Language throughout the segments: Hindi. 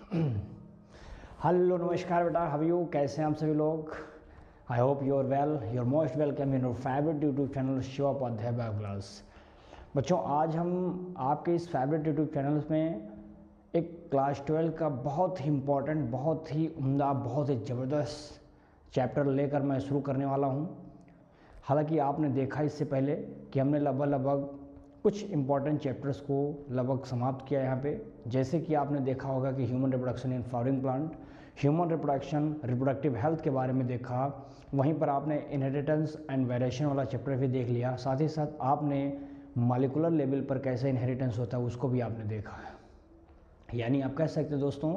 हेलो नमस्कार बेटा, हाउ यू, कैसे हैं आप सभी लोग। I hope you are well. You are most welcome in your favourite YouTube channel Shiv Upadhyay bio class. बच्चों, आज हम आपके इस फेवरेट यूट्यूब चैनल में एक क्लास 12 का बहुत ही इम्पोर्टेंट, बहुत ही उम्दा, बहुत ही ज़बरदस्त चैप्टर लेकर मैं शुरू करने वाला हूँ। हालांकि आपने देखा इससे पहले कि हमने लगभग कुछ इम्पॉर्टेंट चैप्टर्स को लगभग समाप्त किया यहाँ पे। जैसे कि आपने देखा होगा कि human reproduction in flowering plant, human reproduction, reproductive health के बारे में देखा। वहीं पर आपने इनहेरिटेंस एंड वेरिएशन वाला चैप्टर भी देख लिया। साथ ही साथ आपने मॉलिक्यूलर लेवल पर कैसे इनहेरिटेंस होता है उसको भी आपने देखा है। यानी आप कह सकते हैं दोस्तों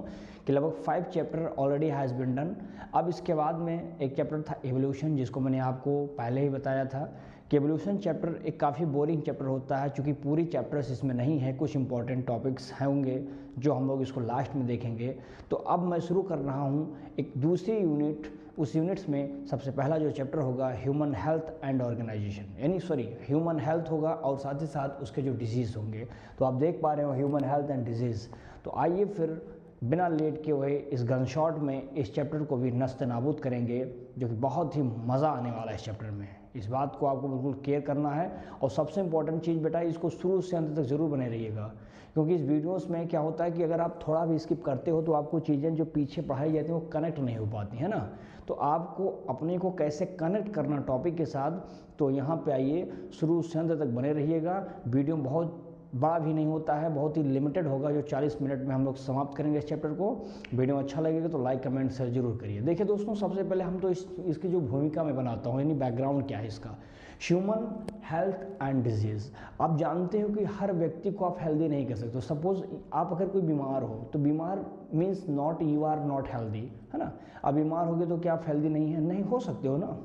कि लगभग 5 chapter already has been done. अब इसके बाद में एक चैप्टर था एवोल्यूशन, जिसको मैंने आपको पहले ही बताया था कि एवोल्यूशन चैप्टर एक काफ़ी बोरिंग चैप्टर होता है, क्योंकि पूरी चैप्टर्स इसमें नहीं है, कुछ इंपॉर्टेंट टॉपिक्स होंगे जो हम लोग इसको लास्ट में देखेंगे। तो अब मैं शुरू कर रहा हूँ एक दूसरी यूनिट। उस यूनिट्स में सबसे पहला जो चैप्टर होगा ह्यूमन हेल्थ एंड ऑर्गेनाइजेशन, यानी ह्यूमन हेल्थ होगा और साथ ही साथ उसके जो डिजीज़ होंगे। तो आप देख पा रहे हो ह्यूमन हेल्थ एंड डिजीज़। तो आइए फिर बिना लेट के हुए इस गन शॉट में इस चैप्टर को भी नस्त नाबूद करेंगे, जो कि बहुत ही मज़ा आने वाला है इस चैप्टर में। इस बात को आपको बिल्कुल केयर करना है। और सबसे इम्पॉर्टेंट चीज़ बेटा, इसको शुरू से अंत तक ज़रूर बने रहिएगा, क्योंकि इस वीडियोस में क्या होता है कि अगर आप थोड़ा भी स्किप करते हो तो आपको चीज़ें जो पीछे पढ़ाई जाती हैं वो कनेक्ट नहीं हो पाती है ना। तो आपको अपने को कैसे कनेक्ट करना टॉपिक के साथ, तो यहाँ पे आइए, शुरू से अंत तक बने रहिएगा। वीडियो बहुत बड़ा भी नहीं होता है, बहुत ही लिमिटेड होगा, जो 40 मिनट में हम लोग समाप्त करेंगे इस चैप्टर को। वीडियो अच्छा लगेगा तो लाइक कमेंट शेयर जरूर करिए। देखिए दोस्तों, सबसे पहले हम तो इसकी जो भूमिका मैं बनाता हूँ, यानी बैकग्राउंड क्या है इसका। Human health and disease. आप जानते हो कि हर व्यक्ति को आप हेल्दी नहीं कह सकते। सपोज आप अगर कोई बीमार हो तो बीमार means not you are not healthy, है ना। आप बीमार हो गए तो क्या आप हेल्दी नहीं है? नहीं हो सकते हो ना।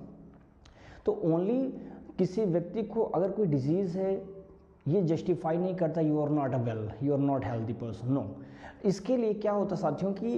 तो ओनली किसी व्यक्ति को अगर कोई डिजीज़ है, ये जस्टिफाई नहीं करता you are not a well, you are not healthy person, no. इसके लिए क्या होता साथियों कि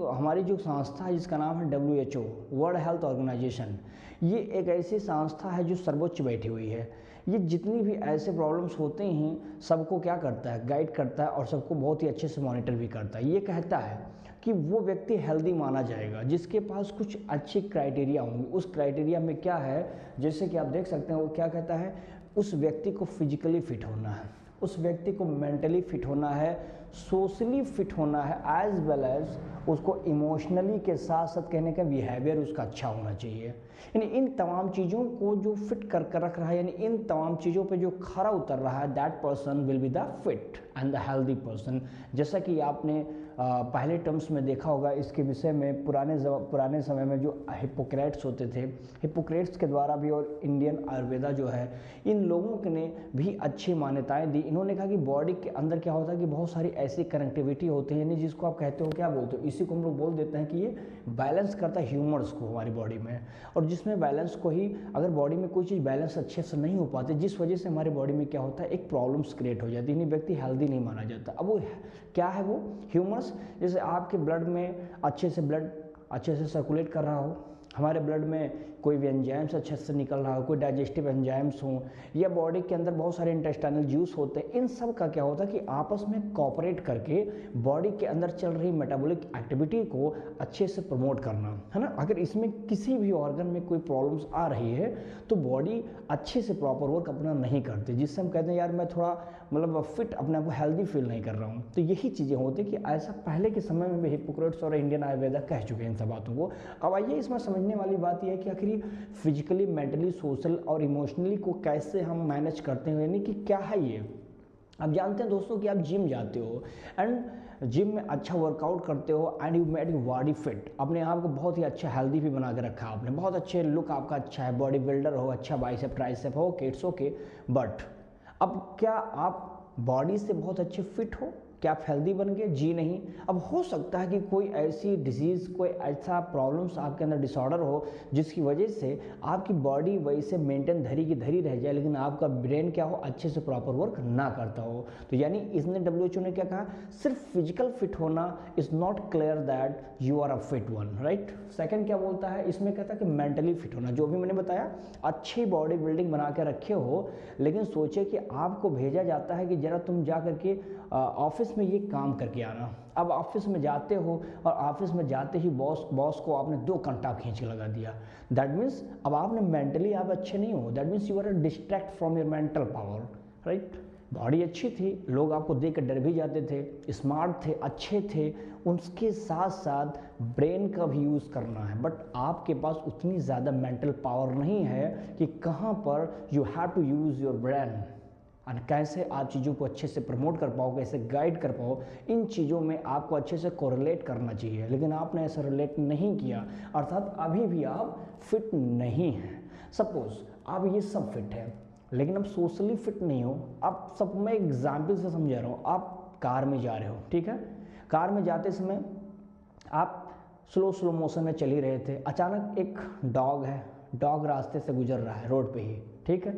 हमारी जो संस्था है जिसका नाम है WHO, वर्ल्ड हेल्थ ऑर्गेनाइजेशन, ये एक ऐसी संस्था है जो सर्वोच्च बैठी हुई है। ये जितनी भी ऐसे प्रॉब्लम्स होते हैं सबको क्या करता है, गाइड करता है और सबको बहुत ही अच्छे से मॉनिटर भी करता है। ये कहता है कि वो व्यक्ति हेल्दी माना जाएगा जिसके पास कुछ अच्छे क्राइटेरिया होंगे। उस क्राइटेरिया में क्या है, जैसे कि आप देख सकते हैं, वो क्या कहता है, उस व्यक्ति को फिजिकली फिट होना है, उस व्यक्ति को मेंटली फिट होना है, सोशली फिट होना है, एज वेल एज उसको इमोशनली के साथ साथ कहने का बिहेवियर उसका अच्छा होना चाहिए। यानी इन तमाम चीज़ों को जो फिट कर कर रख रहा है, यानी इन तमाम चीज़ों पे जो खरा उतर रहा है, that person will be the fit and the healthy person. जैसा कि आपने पहले टर्म्स में देखा होगा इसके विषय में, पुराने समय में जो हिप्पोक्रेट्स होते थे, हिप्पोक्रेट्स के द्वारा भी और इंडियन आयुर्वेदा जो है, इन लोगों ने भी अच्छी मान्यताएं दी। इन्होंने कहा कि बॉडी के अंदर क्या होता है कि बहुत सारी ऐसी कनेक्टिविटी होती है, यानी जिसको आप कहते हो, क्या बोलते हो, इसी को हम लोग बोल देते हैं कि ये बैलेंस करता है ह्यूमर्स को हमारी बॉडी में। और जिसमें बैलेंस को ही, अगर बॉडी में कोई चीज़ बैलेंस अच्छे से नहीं हो पाती, जिस वजह से हमारी बॉडी में क्या होता है, एक प्रॉब्लम्स क्रिएट हो जाती है, यानी व्यक्ति हेल्दी नहीं माना जाता। अब वो क्या है, वो ह्यूमर्स। जैसे आपके ब्लड में अच्छे से सर्कुलेट कर रहा हो, हमारे ब्लड में कोई भी एंजाइम्स अच्छे से निकल रहा हो, कोई डाइजेस्टिव एंजाइम्स हों, या बॉडी के अंदर बहुत सारे इंटेस्टाइनल जूस होते हैं, इन सब का क्या होता है कि आपस में कोऑपरेट करके बॉडी के अंदर चल रही मेटाबॉलिक एक्टिविटी को अच्छे से प्रमोट करना, है ना। अगर इसमें किसी भी ऑर्गन में कोई प्रॉब्लम्स आ रही है तो बॉडी अच्छे से प्रॉपर वर्क अपना नहीं करती, जिससे हम कहते हैं यार मैं थोड़ा मतलब फिट, अपने आप को हेल्दी फील नहीं कर रहा हूँ। तो यही चीज़ें होती कि ऐसा पहले के समय में भी हिप्पोक्रेट्स और इंडियन आयुर्वेदा कह चुके हैं इन सब बातों को। अब आइए इसमें समझने वाली बात यह है कि आखिर फिजिकली, मेंटली, सोशल और इमोशनली को कैसे हम मैनेज करते हैं, यानी कि क्या है ये। आप जानते हैं दोस्तों कि आप जिम जाते हो एंड जिम में अच्छा वर्कआउट करते हो and you made your body fit, अपने आप को बहुत ही अच्छा हेल्दी भी बना के रखा आपने, बहुत अच्छे लुक आपका अच्छा है, बॉडी बिल्डर हो, अच्छा बाइसेप ट्राइसेप हो, इट्स ओके। बट अब क्या आप बॉडी से बहुत अच्छे फिट हो? क्या आप हेल्दी बन गए? जी नहीं। अब हो सकता है कि कोई ऐसी डिजीज़, कोई ऐसा प्रॉब्लम्स आपके अंदर डिसऑर्डर हो जिसकी वजह से आपकी बॉडी वैसे मेंटेन धरी की धरी रह जाए, लेकिन आपका ब्रेन क्या हो, अच्छे से प्रॉपर वर्क ना करता हो। तो यानी इसने WHO ने क्या कहा, सिर्फ फिजिकल फिट होना is not clear that you are a fit one, right. Second क्या बोलता है, इसमें कहता है कि मेंटली फिट होना, जो भी मैंने बताया, अच्छी बॉडी बिल्डिंग बना के रखे हो, लेकिन सोचे कि आपको भेजा जाता है कि जरा तुम जा करके ऑफिस ऑफिस में ये काम करके आना। अब ऑफिस में जाते हो और ऑफिस में जाते ही बॉस को आपने 2 घंटा खींच के लगा दिया। दैट मीन्स अब आपने मेंटली आप अच्छे नहीं हो, that means you are distract from your mental power, right. Body अच्छी थी, लोग आपको देख कर डर भी जाते थे, स्मार्ट थे, अच्छे थे, उसके साथ साथ ब्रेन का भी यूज़ करना है, बट आपके पास उतनी ज़्यादा मेंटल पावर नहीं है कि कहाँ पर you have to use your brain और कैसे आप चीज़ों को अच्छे से प्रमोट कर पाओ, कैसे गाइड कर पाओ। इन चीज़ों में आपको अच्छे से कोरिलेट करना चाहिए, लेकिन आपने ऐसा रिलेट नहीं किया, अर्थात अभी भी आप फिट नहीं हैं। सपोज आप ये सब फिट है लेकिन अब सोशली फिट नहीं हो। अब सब मैं एग्जाम्पल से समझा रहा हूँ। आप कार में जा रहे हो, ठीक है, कार में जाते समय आप स्लो मोशन में चल ही रहे थे, अचानक एक डॉग है, डॉग रास्ते से गुजर रहा है रोड पे ही, ठीक है।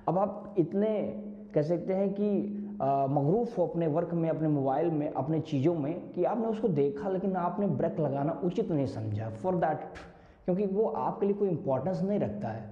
अब आप इतने कह सकते हैं कि मगरूफ हो अपने वर्क में, अपने मोबाइल में, अपने चीज़ों में कि आपने उसको देखा लेकिन आपने ब्रेक लगाना उचित नहीं समझा फॉर दैट, क्योंकि वो आपके लिए कोई इंपॉर्टेंस नहीं रखता है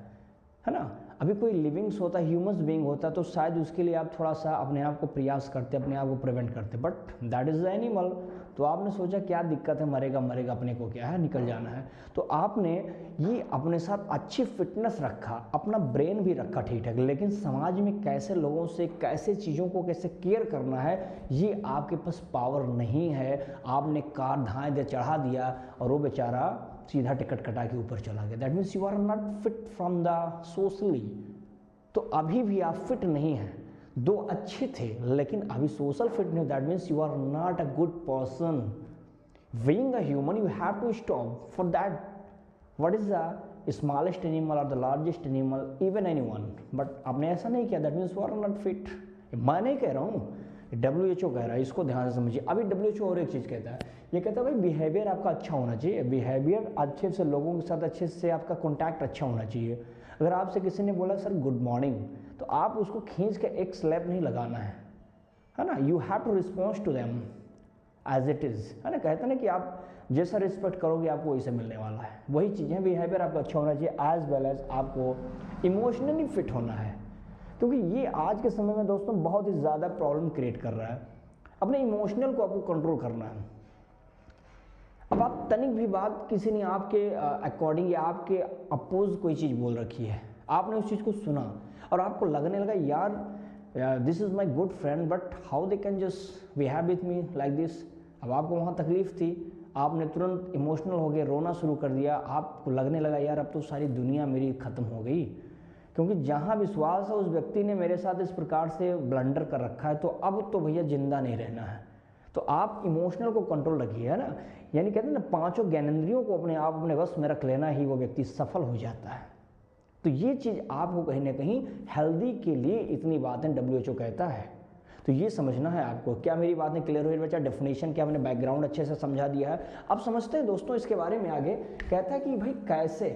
ना। अभी कोई लिविंग्स होता है, ह्यूमन्स बीइंग होता है, तो शायद उसके लिए आप थोड़ा सा अपने आप को प्रयास करते, अपने आप को प्रिवेंट करते, but that is the animal. तो आपने सोचा क्या दिक्कत है, मरेगा मरेगा, अपने को क्या है, निकल जाना है। तो आपने ये अपने साथ अच्छी फिटनेस रखा, अपना ब्रेन भी रखा ठीक ठाक, लेकिन समाज में कैसे लोगों से, कैसे चीज़ों को कैसे केयर करना है, ये आपके पास पावर नहीं है। आपने कार धाए दे चढ़ा दिया और वो बेचारा सीधा टिकट कटा के ऊपर चला गया। That means you are not fit from the socially. तो अभी भी आप फिट नहीं हैं। 2 अच्छे थे लेकिन अभी सोशल फिट नहीं, that means you are not a good person. Being a human you have to stop for that. What is the smallest animal और the largest animal, even anyone, but आपने ऐसा नहीं किया, that means you are not fit. मैं नहीं कह रहा हूँ, WHO कह रहा है, इसको ध्यान से समझिए। अभी WHO और एक चीज़ कहता है, ये कहता है भाई बिहेवियर आपका अच्छा होना चाहिए, बिहेवियर अच्छे से, लोगों के साथ अच्छे से आपका कॉन्टैक्ट अच्छा होना चाहिए। अगर आपसे किसी ने बोला सर गुड मॉर्निंग, तो आप उसको खींच के एक स्लैप नहीं लगाना है ना। You have to response to them as it is, है ना। कहते हैं ना कि आप जैसा रिस्पेक्ट करोगे आपको वही से मिलने वाला है। वही चीज़ें, बिहेवियर आपका अच्छा होना चाहिए, एज वेल एज आपको इमोशनली फिट होना है, क्योंकि ये आज के समय में दोस्तों बहुत ही ज़्यादा प्रॉब्लम क्रिएट कर रहा है। अपने इमोशनल को आपको कंट्रोल करना है। अब आप तनिक भी बात, किसी ने आपके अकॉर्डिंग या आपके अपोज कोई चीज़ बोल रखी है, आपने उस चीज़ को सुना और आपको लगने लगा यार this is my good friend but how they can just behave with me like this. अब आपको वहाँ तकलीफ थी, आपने तुरंत इमोशनल हो गए, रोना शुरू कर दिया, आपको लगने लगा यार अब तो सारी दुनिया मेरी ख़त्म हो गई, क्योंकि जहाँ विश्वास है उस व्यक्ति ने मेरे साथ इस प्रकार से ब्लंडर कर रखा है, तो अब तो भैया जिंदा नहीं रहना है। तो आप इमोशनल को कंट्रोल रखिए, है ना। यानी कहते हैं ना, 5 ज्ञानेंद्रियों को अपने आप अपने वश में रख लेना ही वो व्यक्ति सफल हो जाता है। तो ये चीज़ आपको कहीं ना कहीं हेल्दी के लिए इतनी बातें WHO कहता है, तो ये समझना है आपको। क्या मेरी बातें क्लियर हुई बच्चा? डेफिनेशन क्या, मैंने बैकग्राउंड अच्छे से समझा दिया है। अब समझते हैं दोस्तों इसके बारे में आगे। कहता है कि भाई कैसे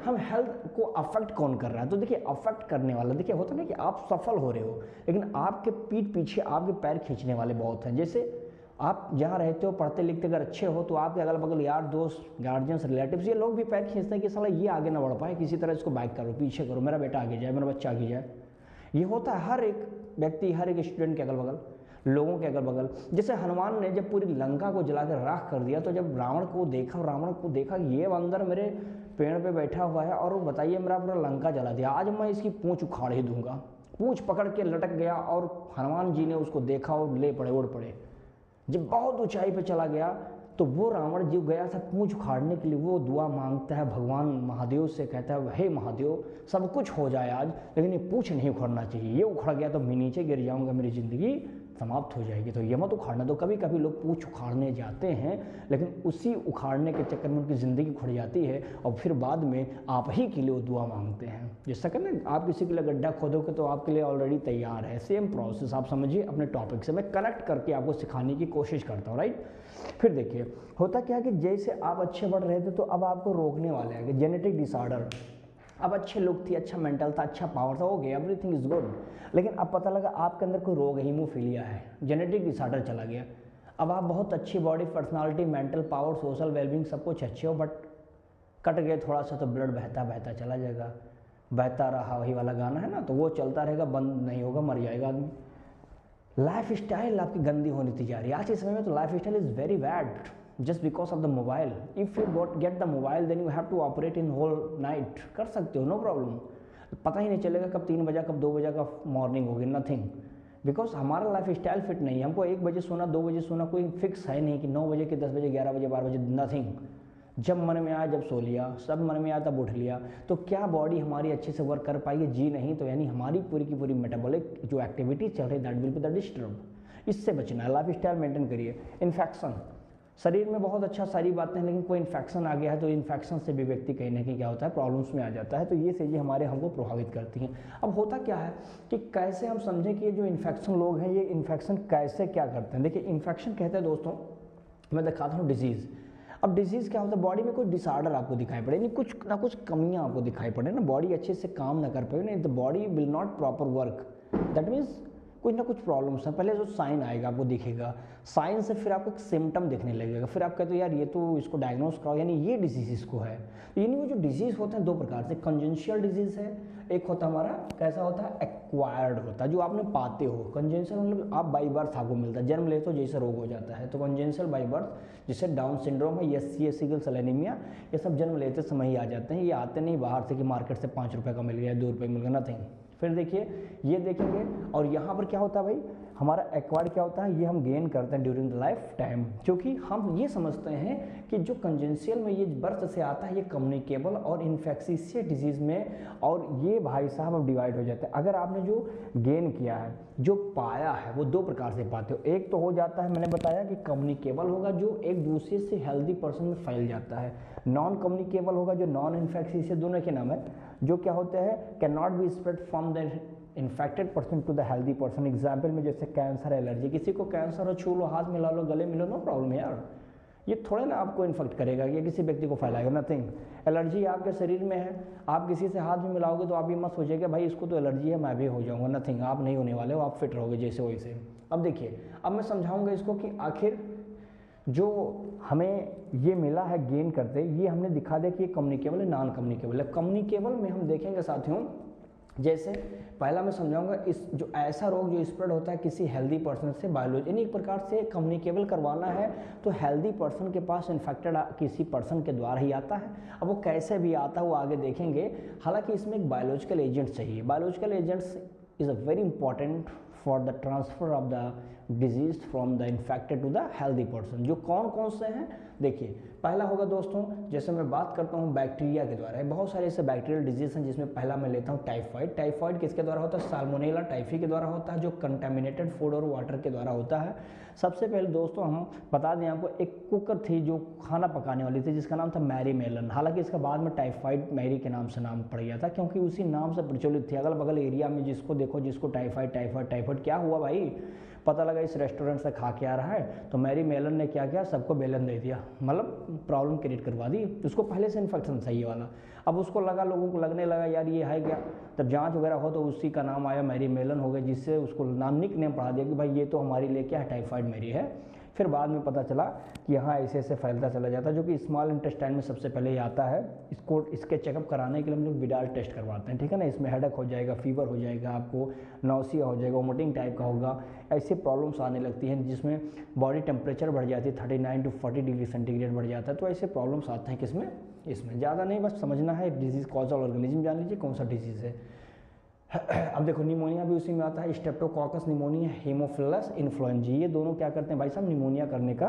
हम हेल्थ को अफेक्ट कौन कर रहा है। तो देखिए अफेक्ट करने वाला, देखिए होता ना कि आप सफल हो रहे हो लेकिन आपके पीठ पीछे आपके पैर खींचने वाले बहुत हैं। जैसे आप जहाँ रहते हो, पढ़ते लिखते अगर अच्छे हो तो आपके अगल बगल यार दोस्त, गार्जियंस, रिलेटिव्स, ये लोग भी पैर खींचते हैं कि साला ये आगे ना बढ़ पाए, किसी तरह इसको बैक करो, पीछे करो, मेरा बेटा आगे जाए, मेरा बच्चा आगे जाए। ये होता है हर एक व्यक्ति, हर एक स्टूडेंट के अगल बगल, लोगों के अगल बगल। जैसे हनुमान ने जब पूरी लंका को जला कर राख कर दिया, तो जब रावण को देखा ये बंदर मेरे पेड़ पे बैठा हुआ है और वो बताइए मेरा पूरा लंका जला दिया, आज मैं इसकी पूंछ उखाड़ ही दूंगा। पूंछ पकड़ के लटक गया और हनुमान जी ने उसको देखा और ले पड़े, उड़ पड़े। जब बहुत ऊंचाई पे चला गया तो वो रावण जो गया था पूंछ उखाड़ने के लिए, वो दुआ मांगता है भगवान महादेव से, कहता है हे महादेव सब कुछ हो जाए आज, लेकिन ये पूंछ नहीं उखड़ना चाहिए, ये उखड़ गया तो मैं नीचे गिर जाऊंगा, मेरी ज़िंदगी समाप्त हो जाएगी। तो ये मत उखाड़ना। तो कभी कभी लोग पूंछ उखाड़ने जाते हैं लेकिन उसी उखाड़ने के चक्कर में उनकी ज़िंदगी उखड़ जाती है और फिर बाद में आप ही के लिए वो दुआ मांगते हैं। जैसा कि ना आप किसी के लिए गड्ढा खोदोगे तो आपके लिए ऑलरेडी तैयार है, सेम प्रोसेस। आप समझिए अपने टॉपिक से, मैं कनेक्ट करके आपको सिखाने की कोशिश करता हूँ, राइट। फिर देखिए होता क्या कि जैसे आप अच्छे बढ़ रहे थे तो अब आपको रोकने वाले हैं जेनेटिक डिसऑर्डर। अब अच्छे लुक थी, अच्छा मेंटल था, अच्छा पावर था, हो गया, एवरीथिंग इज गुड, लेकिन अब पता लगा आपके अंदर कोई रोग है, हीमोफीलिया है, जेनेटिक डिसऑर्डर चला गया। अब आप बहुत अच्छी body, personality, mental power, social wellbeing सब कुछ अच्छे हो, बट कट गए थोड़ा सा तो ब्लड बहता बहता चला जाएगा। बहता रहा, वही वाला गाना है ना, तो वो चलता रहेगा, बंद नहीं होगा, मर जाएगा आदमी। लाइफ स्टाइल आपकी गंदी होनी थी जा रही है आज के समय में। तो lifestyle is very bad just because of the mobile. If you get the mobile then you have to operate in whole night, कर सकते हो नो प्रॉब्लम, पता ही नहीं चलेगा कब 3 बजे कब 2 बजे का मॉर्निंग होगी, नथिंग, बिकॉज हमारा लाइफ स्टाइल फिट नहीं है। हमको 1 बजे सोना 2 बजे सोना कोई फिक्स है नहीं कि 9 बजे कि 10 बजे 11 बजे 12 बजे, नथिंग। जब मन में आया जब सो लिया, सब मन में आया तब उठ लिया। तो क्या बॉडी हमारी अच्छे से वर्क कर पाएगी? जी नहीं। तो यानी हमारी पूरी की पूरी मेटाबॉलिक जो एक्टिविटी चल रही that will be the disturb. इससे बचना है, लाइफ स्टाइल मेंटेन करिए। इन्फेक्शन, शरीर में बहुत अच्छा सारी बातें हैं, लेकिन कोई इन्फेक्शन आ गया है तो इन्फेक्शन से भी व्यक्ति कहीं ना कहीं क्या होता है, प्रॉब्लम्स में आ जाता है। तो ये चीज़ें हमारे हमको प्रभावित करती हैं। अब होता क्या है कि कैसे हम समझें कि ये जो इन्फेक्शन लोग हैं ये इन्फेक्शन कैसे क्या करते हैं। देखिए इन्फेक्शन कहते हैं दोस्तों, मैं दिखाता हूँ डिजीज़। अब डिजीज़ क्या होता है, बॉडी में कोई डिसऑर्डर आपको दिखाई पड़े, नहीं कुछ ना कुछ कमियाँ आपको दिखाई पड़े ना, बॉडी अच्छे से काम ना कर पाए, नहीं the body will not proper work, that means कुछ ना कुछ प्रॉब्लम्स हैं। पहले जो साइन आएगा आपको दिखेगा, साइन से फिर आपको एक सिम्टम दिखने लगेगा, फिर आप कहते हो यार ये तो इसको डायग्नोस कराओ, यानी ये डिजीज़ इसको है। यानी वो जो डिजीज़ होते हैं 2 प्रकार से, कंजेंशियल डिजीज़ है, एक होता है हमारा कैसा होता है, एक्वायर्ड होता है, जो आपने पाते हो। कंजेंशियल मतलब आप बाई बर्थ आपको मिलता है, जन्म ले तो जैसे रोग हो जाता है, तो कंजेंशियल बाई बर्थ, जैसे डाउन सिंड्रोम है, SC सिकल सेल एनीमिया, ये सब जन्म लेते समय ही आ जाते हैं। ये आते नहीं बाहर से कि मार्केट से 5 रुपये का मिल गया, 2 रुपये मिल गया, नथिंग। फिर देखिए ये देखेंगे, और यहाँ पर क्या होता है भाई, हमारा एक्वायर्ड क्या होता है, ये हम गेन करते हैं ड्यूरिंग द लाइफ टाइम, क्योंकि हम ये समझते हैं कि जो कंजेंशियल में ये बर्थ से आता है ये कम्युनिकेबल और इन्फेक्शियस डिजीज़ में, और ये भाई साहब अब डिवाइड हो जाते हैं। अगर आपने जो गेन किया है, जो पाया है, वो 2 प्रकार से पाते हो। एक तो हो जाता है, मैंने बताया कि कम्युनिकेबल होगा, जो एक दूसरे से हेल्दी पर्सन में फैल जाता है। नॉन कम्युनिकेबल होगा, जो नॉन इन्फेक्शियस, दोनों के नाम है, जो क्या होते हैं, can not be spread from the infected person to the healthy person. Example में जैसे कैंसर, एलर्जी, किसी को कैंसर हो, छू लो, हाथ मिला लो, गले मिलो, नो प्रॉब्लम यार, ये थोड़े ना आपको इन्फेक्ट करेगा या किसी व्यक्ति को फैलाएगा, नथिंग। एलर्जी आपके शरीर में है, आप किसी से हाथ में मिलाओगे तो आप ये मत सोचिएगा भाई इसको तो एलर्जी है मैं भी हो जाऊंगा, नथिंग, आप नहीं होने वाले हो, आप फिट रहोगे जैसे वैसे। अब देखिए, अब मैं समझाऊंगा इसको कि आखिर जो हमें ये मिला है गेन करते, ये हमने दिखा दिया कि ये कम्युनिकेबल है, नॉन कम्युनिकेबल है। कम्युनिकेबल में हम देखेंगे साथियों, जैसे पहला मैं समझाऊंगा इस जो ऐसा रोग जो स्प्रेड होता है किसी हेल्दी पर्सन से बायोलॉजी, यानी एक प्रकार से कम्युनिकेबल करवाना है तो हेल्दी पर्सन के पास इन्फेक्टेड किसी पर्सन के द्वारा ही आता है। अब वो कैसे भी आता है वो आगे देखेंगे। हालांकि इसमें एक बायोलॉजिकल एजेंट चाहिए। Biological agents is a very important for the transfer of the disease from the infected to the healthy person. जो कौन कौन से हैं देखिए, पहला होगा दोस्तों, जैसे मैं बात करता हूँ बैक्टीरिया के द्वारा, बहुत सारे ऐसे बैक्टीरियल डिजीज हैं जिसमें पहला मैं लेता हूँ टाइफाइड। टाइफाइड किसके द्वारा होता है, साल्मोनेला टाइफी के द्वारा होता है, जो कंटामिनेटेड फूड और वाटर के द्वारा होता है। सबसे पहले दोस्तों हम बता दें आपको, एक कुकर थी जो खाना पकाने वाली थी जिसका नाम था मैरी मेलन। हालांकि इसका बाद में टाइफाइड मैरी के नाम से नाम पड़ गया था, क्योंकि उसी नाम से प्रचलित थी। अगल बगल एरिया में जिसको देखो, जिसको टाइफाइड टाइफाइड टाइफाइड, क्या हुआ भाई, पता लगा इस रेस्टोरेंट से खा के आ रहा है तो मैरी मेलन ने क्या किया, सबको बेलन दे दिया, मतलब प्रॉब्लम क्रिएट करवा दी। उसको पहले से इन्फेक्शन था ये वाला, अब उसको लगा, लोगों को लगने लगा यार ये है क्या, तब जांच वगैरह हो तो उसी का नाम आया मैरी मेलन हो गया, जिससे उसको निक नेम पढ़ा दिया कि भाई ये तो हमारे लिए क्या है, टाइफाइड मैरी है। फिर बाद में पता चला कि यहाँ ऐसे ऐसे फैलता चला जाता है, जो कि स्मॉल इंटेस्टाइन में सबसे पहले ही आता है। इसको इसके चेकअप कराने के लिए हम लोग विडाल टेस्ट करवाते हैं, ठीक है ना। इसमें हेडेक हो जाएगा, फीवर हो जाएगा, आपको नौसिया हो जाएगा, वोमिटिंग टाइप का होगा, ऐसी प्रॉब्लम्स आने लगती हैं जिसमें बॉडी टेम्परेचर बढ़ जाती है, 39 to 40 डिग्री सेंटीग्रेड बढ़ जाता है। तो ऐसे प्रॉब्लम्स आते हैं किसमें, इसमें। ज़्यादा नहीं, बस समझना है डिजीज़ कॉजल ऑर्गेनिज्म जान लीजिए कौन सा डिजीज़ है। अब देखो निमोनिया भी उसी में आता है, स्ट्रेप्टोकोकस निमोनिया, हीमोफिलस इन्फ्लुएंजा, ये दोनों क्या करते हैं भाई साहब, निमोनिया करने का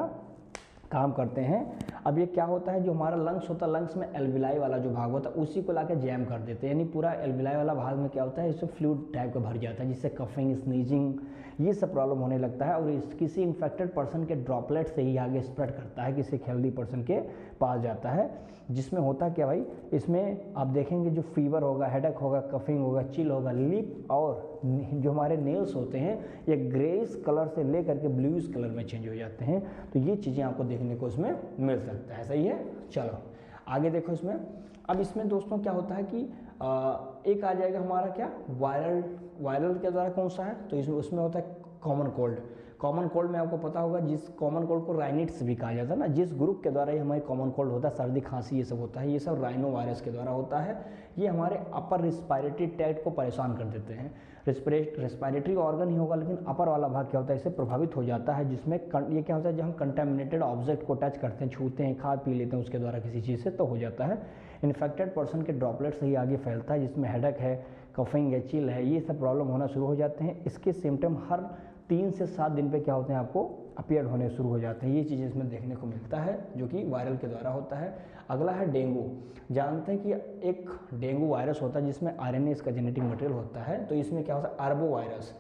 काम करते हैं। अब ये क्या होता है, जो हमारा लंग्स होता है, लंग्स में एल्विलाई वाला जो भाग होता है उसी को लाके जैम कर देते हैं, यानी पूरा एल्विलाई वाला भाग में क्या होता है, इससे फ्लूइड टाइप का भर जाता है, जिससे कफिंग, स्नीजिंग, ये सब प्रॉब्लम होने लगता है। और किसी इन्फेक्टेड पर्सन के ड्रॉपलेट से ही आगे स्प्रेड करता है, किसी हेल्दी पर्सन के पास जाता है, जिसमें होता क्या भाई, इसमें आप देखेंगे जो फीवर होगा, हेडेक होगा, कफिंग होगा, चिल होगा, लिप और जो हमारे नेल्स होते हैं ये ग्रेइश कलर से ले करके ब्लूइश कलर में चेंज हो जाते हैं। तो ये चीज़ें आपको देखने को इसमें मिल सकता है, सही है। चलो आगे देखो इसमें। अब इसमें दोस्तों क्या होता है कि एक आ जाएगा हमारा क्या, वायरल के द्वारा कौन सा है, तो इसमें उसमें होता है कॉमन कोल्ड। कॉमन कोल्ड में आपको पता होगा, जिस कॉमन कोल्ड को राइनिट्स भी कहा जाता है ना, जिस ग्रुप के द्वारा ये हमारे कॉमन कोल्ड होता है, सर्दी खांसी ये सब होता है, ये सब राइनो वायरस के द्वारा होता है। ये हमारे अपर रिस्पायरेटरी ट्रैक्ट को परेशान कर देते हैं। रेस्पिरेटरी ऑर्गन ही होगा, लेकिन अपर वाला भाग क्या होता है, इससे प्रभावित हो जाता है, जिसमें ये क्या होता है, जब हम कंटेमिनेटेड ऑब्जेक्ट को टच करते हैं, छूते हैं, खा पी लेते हैं उसके द्वारा किसी चीज़ से, तो हो जाता है। इन्फेक्टेड पर्सन के ड्रॉपलेट से ही आगे फैलता है, जिसमें हेडेक है, कफिंग है, चिल है, ये सब प्रॉब्लम होना शुरू हो जाते हैं। इसके सिम्टम हर 3 से 7 दिन पे क्या होते हैं, आपको अपीयर होने शुरू हो जाते हैं। ये चीज़ इसमें देखने को मिलता है, जो कि वायरल के द्वारा होता है। अगला है डेंगू। जानते हैं कि एक डेंगू वायरस होता है जिसमें आरएनए इसका जेनेटिक मटेरियल होता है। तो इसमें क्या होता है, आर्बो वायरस,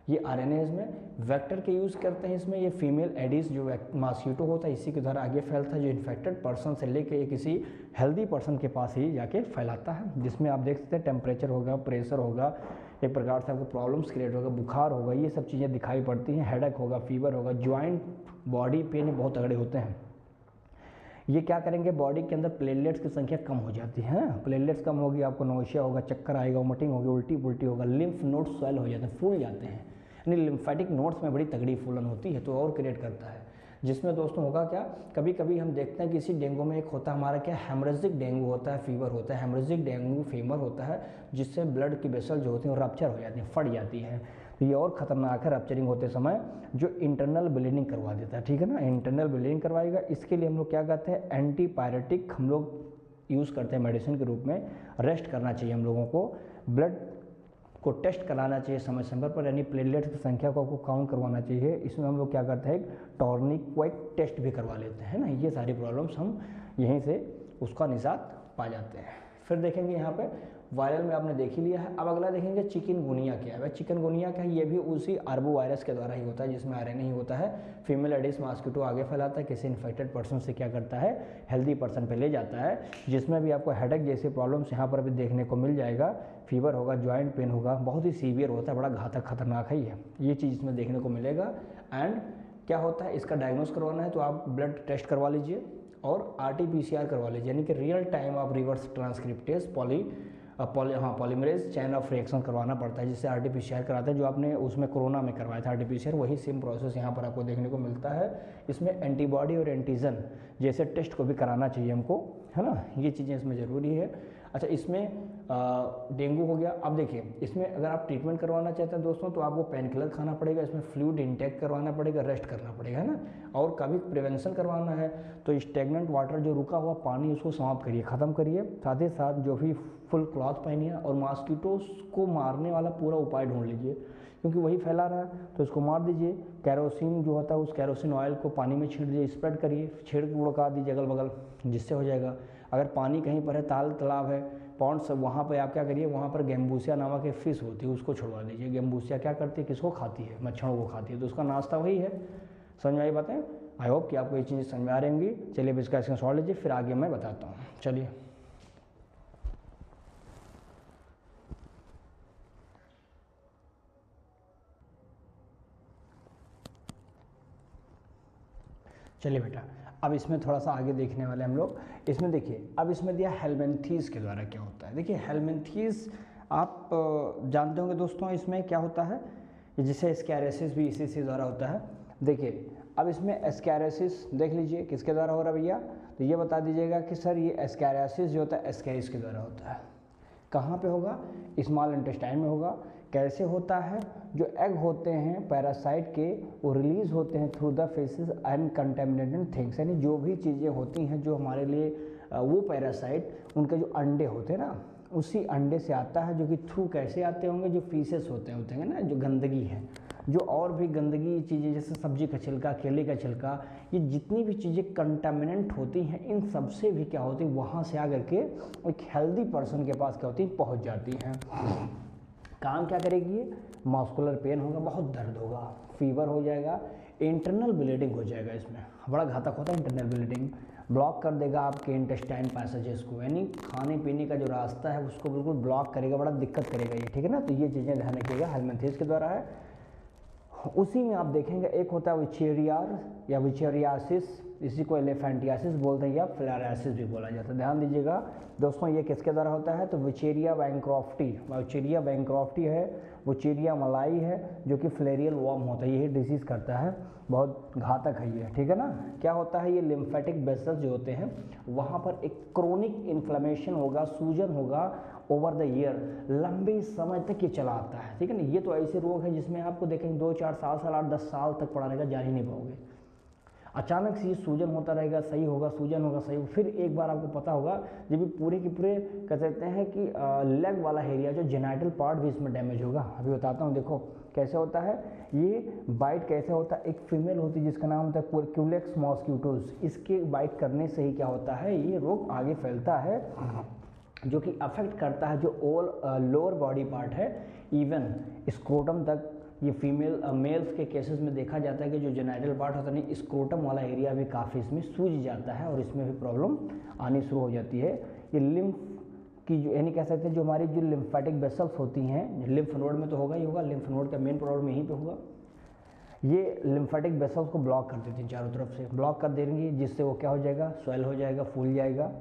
ये आरएनए इसमें वेक्टर के यूज़ करते हैं। इसमें ये फीमेल एडिस जो मॉस्किटो होता है, इसी के द्वारा आगे फैलता है, जो इन्फेक्टेड पर्सन से लेके किसी हेल्दी पर्सन के पास ही जाके फैलाता है। जिसमें आप देख सकते हैं टेम्परेचर होगा, प्रेशर होगा, एक प्रकार से आपको प्रॉब्लम्स क्रिएट होगा, बुखार होगा, ये सब चीज़ें दिखाई पड़ती हैं, हेडेक होगा, फीवर होगा, ज्वाइंट बॉडी पेन बहुत तगड़े होते हैं। ये क्या करेंगे, बॉडी के अंदर प्लेटलेट्स की संख्या कम हो जाती है। प्लेटलेट्स कम होगी, आपको नौशिया होगा, चक्कर आएगा, वोमिटिंग होगी, उल्टी पुल्टी होगा, लिम्फ नोड्स स्वेल हो जाते हैं, फूल जाते हैं, यानी लिम्फेटिक नोड्स में बड़ी तगड़ी फूलन होती है, तो और क्रिएट करता है। जिसमें दोस्तों होगा क्या, कभी कभी हम देखते हैं कि इसी डेंगू में एक होता है हमारा क्या, हेमरेजिक डेंगू होता है, फीवर होता है, हेमरेजिक डेंगू फीवर होता है, जिससे ब्लड की वेसल जो होती है वो रप्चर हो जाती है, फट जाती है। तो ये और ख़तरनाक है रप्चरिंग होते समय, जो इंटरनल ब्लीडिंग करवा देता है, ठीक है ना, इंटरनल ब्लीडिंग करवाएगा। इसके लिए हम लोग क्या करते हैं, एंटीपायरेटिक हम लोग यूज़ करते हैं मेडिसिन के रूप में। रेस्ट करना चाहिए हम लोगों को, ब्लड को टेस्ट कराना चाहिए समय समय पर, यानी प्लेटलेट्स की संख्या को आपको काउंट करवाना चाहिए। इसमें हम लोग क्या करते हैं, टॉर्निक्वेट टेस्ट भी करवा लेते हैं ना। ये सारी प्रॉब्लम्स हम यहीं से उसका निजात पा जाते हैं। फिर देखेंगे यहाँ पे वायरल में आपने देख ही लिया है। अब अगला देखेंगे चिकनगुनिया क्या है। चिकनगुनिया क्या है, ये भी उसी आर्बो वायरस के द्वारा ही होता है, जिसमें आरएनए ही होता है। फीमेल एडिस मॉस्किटो आगे फैलाता है, किसी इन्फेक्टेड पर्सन से क्या करता है, हेल्दी पर्सन पे ले जाता है, जिसमें भी आपको हेडेक जैसे प्रॉब्लम्स यहाँ पर भी देखने को मिल जाएगा। फीवर होगा, जॉइंट पेन होगा, बहुत ही सीवियर होता है, बड़ा घातक खतरनाक है ये चीज़ इसमें देखने को मिलेगा। एंड क्या होता है, इसका डायग्नोस करवाना है तो आप ब्लड टेस्ट करवा लीजिए और RT-PCR करवा लीजिए, यानी कि रियल टाइम आप reverse transcriptase polymerase chain of reaction करवाना पड़ता है, जिससे RT-PCR कराते हैं। जो आपने उसमें कोरोना में करवाया था RT-PCR, वही सेम प्रोसेस यहाँ पर आपको देखने को मिलता है। इसमें एंटीबॉडी और एंटीजन जैसे टेस्ट को भी कराना चाहिए हमको, है ना, ये चीज़ें इसमें ज़रूरी है। अच्छा, इसमें डेंगू हो गया। अब देखिए, इसमें अगर आप ट्रीटमेंट करवाना चाहते हैं दोस्तों, तो आपको पेन किलर खाना पड़ेगा, इसमें फ्लूइड इंटेक करवाना पड़ेगा, रेस्ट करना पड़ेगा, है ना। और कभी प्रिवेंशन करवाना है तो स्टेगनेंट वाटर, जो रुका हुआ पानी, उसको समाप्त करिए, ख़त्म करिए। साथ ही साथ जो भी फुल क्लॉथ पहनिए और मॉस्किटोज को मारने वाला पूरा उपाय ढूंढ लीजिए, क्योंकि वही फैला रहा है तो इसको मार दीजिए। कैरोसिन जो होता है, उस कैरोसिन ऑयल को पानी में छींट दीजिए, स्प्रेड करिए, छेड़ उड़का दीजिए अगल बगल, जिससे हो जाएगा। अगर पानी कहीं पर है, तालाब है, पॉन्ड सब, वहाँ पर आप क्या करिए, वहाँ पर गेम्बूसिया नामक एक फिश होती है, उसको छुड़वा दीजिए। गेम्बूसिया क्या करती है, किसको खाती है, मच्छरों को खाती है, तो उसका नाश्ता वही है। समझ में आई बातें? आई होप कि आपको ये चीज़ें समझ में आ रही होंगी। चलिए अब इसका सॉल्व लीजिए, फिर आगे मैं बताता हूँ। चलिए, चलिए बेटा, अब इसमें थोड़ा सा आगे देखने वाले हम लोग। इसमें देखिए, अब इसमें दिया हेलमिंथेस के द्वारा क्या होता है। देखिए, हेलमिंथेस आप जानते होंगे दोस्तों, इसमें क्या होता है, जिसे एस्कैरियासिस भी इसी से द्वारा होता है। देखिए, अब इसमें एस्कैरियासिस देख लीजिए किसके द्वारा हो रहा है भैया, तो ये बता दीजिएगा कि सर ये एस्कैरियासिस जो होता है एस्कैरिस के द्वारा होता है। कहाँ पे होगा, स्मॉल इंटेस्टाइन में होगा। कैसे होता है, जो एग होते हैं पैरासाइट के, वो रिलीज होते हैं through the faces and contaminated things, यानी जो भी चीज़ें होती हैं जो हमारे लिए वो पैरासाइट, उनके जो अंडे होते हैं ना, उसी अंडे से आता है, जो कि थ्रू कैसे आते होंगे, जो फीसेस होते हैं ना, जो गंदगी है, जो और भी गंदगी चीज़ें जैसे सब्जी का छिलका, केले का छिलका, ये जितनी भी चीज़ें कंटामिनेंट होती हैं, इन सब से भी क्या होती है, वहाँ से आकर के एक हेल्दी पर्सन के पास क्या होती है, पहुँच जाती हैं। काम क्या करेगी ये, मस्कुलर पेन होगा, बहुत दर्द होगा, फीवर हो जाएगा, इंटरनल ब्लीडिंग हो जाएगा। इसमें बड़ा घातक होता है इंटरनल ब्लीडिंग, ब्लॉक कर देगा आपके इंटेस्टाइन पैसेजेस को, यानी खाने पीने का जो रास्ता है उसको बिल्कुल ब्लॉक करेगा, बड़ा दिक्कत करेगा ये, ठीक है ना। तो ये चीज़ें ध्यान रखिएगा, हेलमिंथेस के द्वारा है। उसी में आप देखेंगे एक होता है विचेरियार या विचेरियासिस, इसी को एलिफेंटियासिस बोलते हैं या फिलारियासिस भी बोला जाता है। ध्यान दीजिएगा दोस्तों, ये किसके द्वारा होता है, तो वुचेरिया बैंक्रॉफ्टी है, वुचेरिया मलाई है, जो कि फ्लेरियल वर्म होता है, यही डिजीज़ करता है, बहुत घातक है ये, ठीक है ना। क्या होता है, ये लिम्फेटिक वेसल्स जो होते हैं वहाँ पर एक क्रोनिक इन्फ्लेमेशन होगा, सूजन होगा ओवर द ईयर, लंबे समय तक ये चला आता है, ठीक है ना। ये तो ऐसे रोग है जिसमें आपको देखेंगे 2-4 साल 8-10 साल तक पड़ा रहेगा, जान ही नहीं पाओगे। अचानक से ये सूजन होता रहेगा, सही होगा, सूजन होगा, सही होगा, फिर एक बार आपको पता होगा जब ये पूरे के पूरे कह सकते हैं कि लेग वाला एरिया जो जेनाइटल पार्ट भी इसमें डैमेज होगा। अभी बताता हूँ, देखो कैसे होता है ये बाइट, कैसे होता है। एक फीमेल होती है जिसका नाम होता है क्यूलेक्स मॉस्किटोज, इसके बाइट करने से ही क्या होता है, ये रोग आगे फैलता है, जो कि अफेक्ट करता है जो लोअर बॉडी पार्ट है, इवन स्क्रोटम तक। ये मेल्स के केसेस में देखा जाता है कि जो जेनाइटल पार्ट होता है, स्क्रोटम वाला एरिया भी काफ़ी इसमें सूज जाता है और इसमें भी प्रॉब्लम आनी शुरू हो जाती है। ये लिम्फ की जो यानी कह सकते हैं जो हमारी जो लिम्फेटिक वेसल्स होती हैं, लिम्फ नोड में तो होगा ही होगा, लिम्फ नोड का मेन प्रॉब्लम यहीं पे होगा। ये लिम्फेटिक वेसल्स को ब्लॉक कर देती हैं, चारों तरफ से ब्लॉक कर देंगी, जिससे वो क्या हो जाएगा, स्वेल हो जाएगा, फूल जाएगा,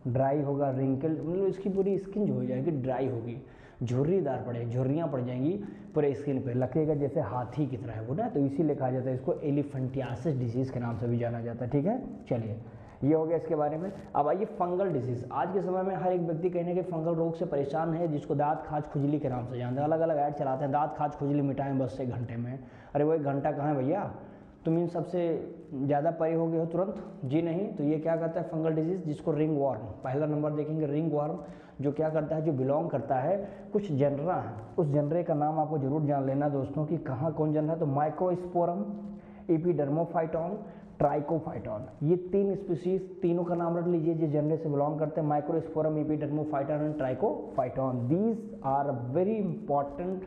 ड्राई होगा, रिंकल, मतलब इसकी पूरी स्किन जो हो जाएगी ड्राई होगी, झुर्रीदार पड़ेगी, झुर्रियाँ पड़ जाएंगी पूरे स्किन पे, लगेगा जैसे हाथी की तरह है वो ना, तो इसीलिए कहा जाता है इसको एलिफेंटियासिस डिजीज़ के नाम से भी जाना जाता है, ठीक है। चलिए ये हो गया इसके बारे में। अब आइए फंगल डिजीज़। आज के समय में हर एक व्यक्ति कहने के फंगल रोग से परेशान है, जिसको दांत खाज खुजली के नाम से जानते हैं, अलग अलग ऐड चलाते हैं, दांत खाज खुजली मिटाएं बस 1 घंटे में। अरे वो 1 घंटा कहाँ है भैया, तुम इन सबसे ज़्यादा परे हो गए हो तुरंत, जी नहीं। तो ये क्या करता है फंगल डिजीज़, जिसको रिंग वर्म, पहला नंबर देखेंगे रिंग वर्म, जो क्या करता है, जो बिलोंग करता है कुछ जनरा है, उस जनरे का नाम आपको जरूर जान लेना दोस्तों कि कहाँ कौन जनरा है। तो माइक्रोस्पोरम, एपिडर्मोफाइटॉन, ट्राइकोफाइटॉन, ये 3 स्पीसीज, तीनों का नाम रख लीजिए जो जनरे से बिलोंग करते हैं, Microsporum, Epidermophyton and Trichophyton. These are very important,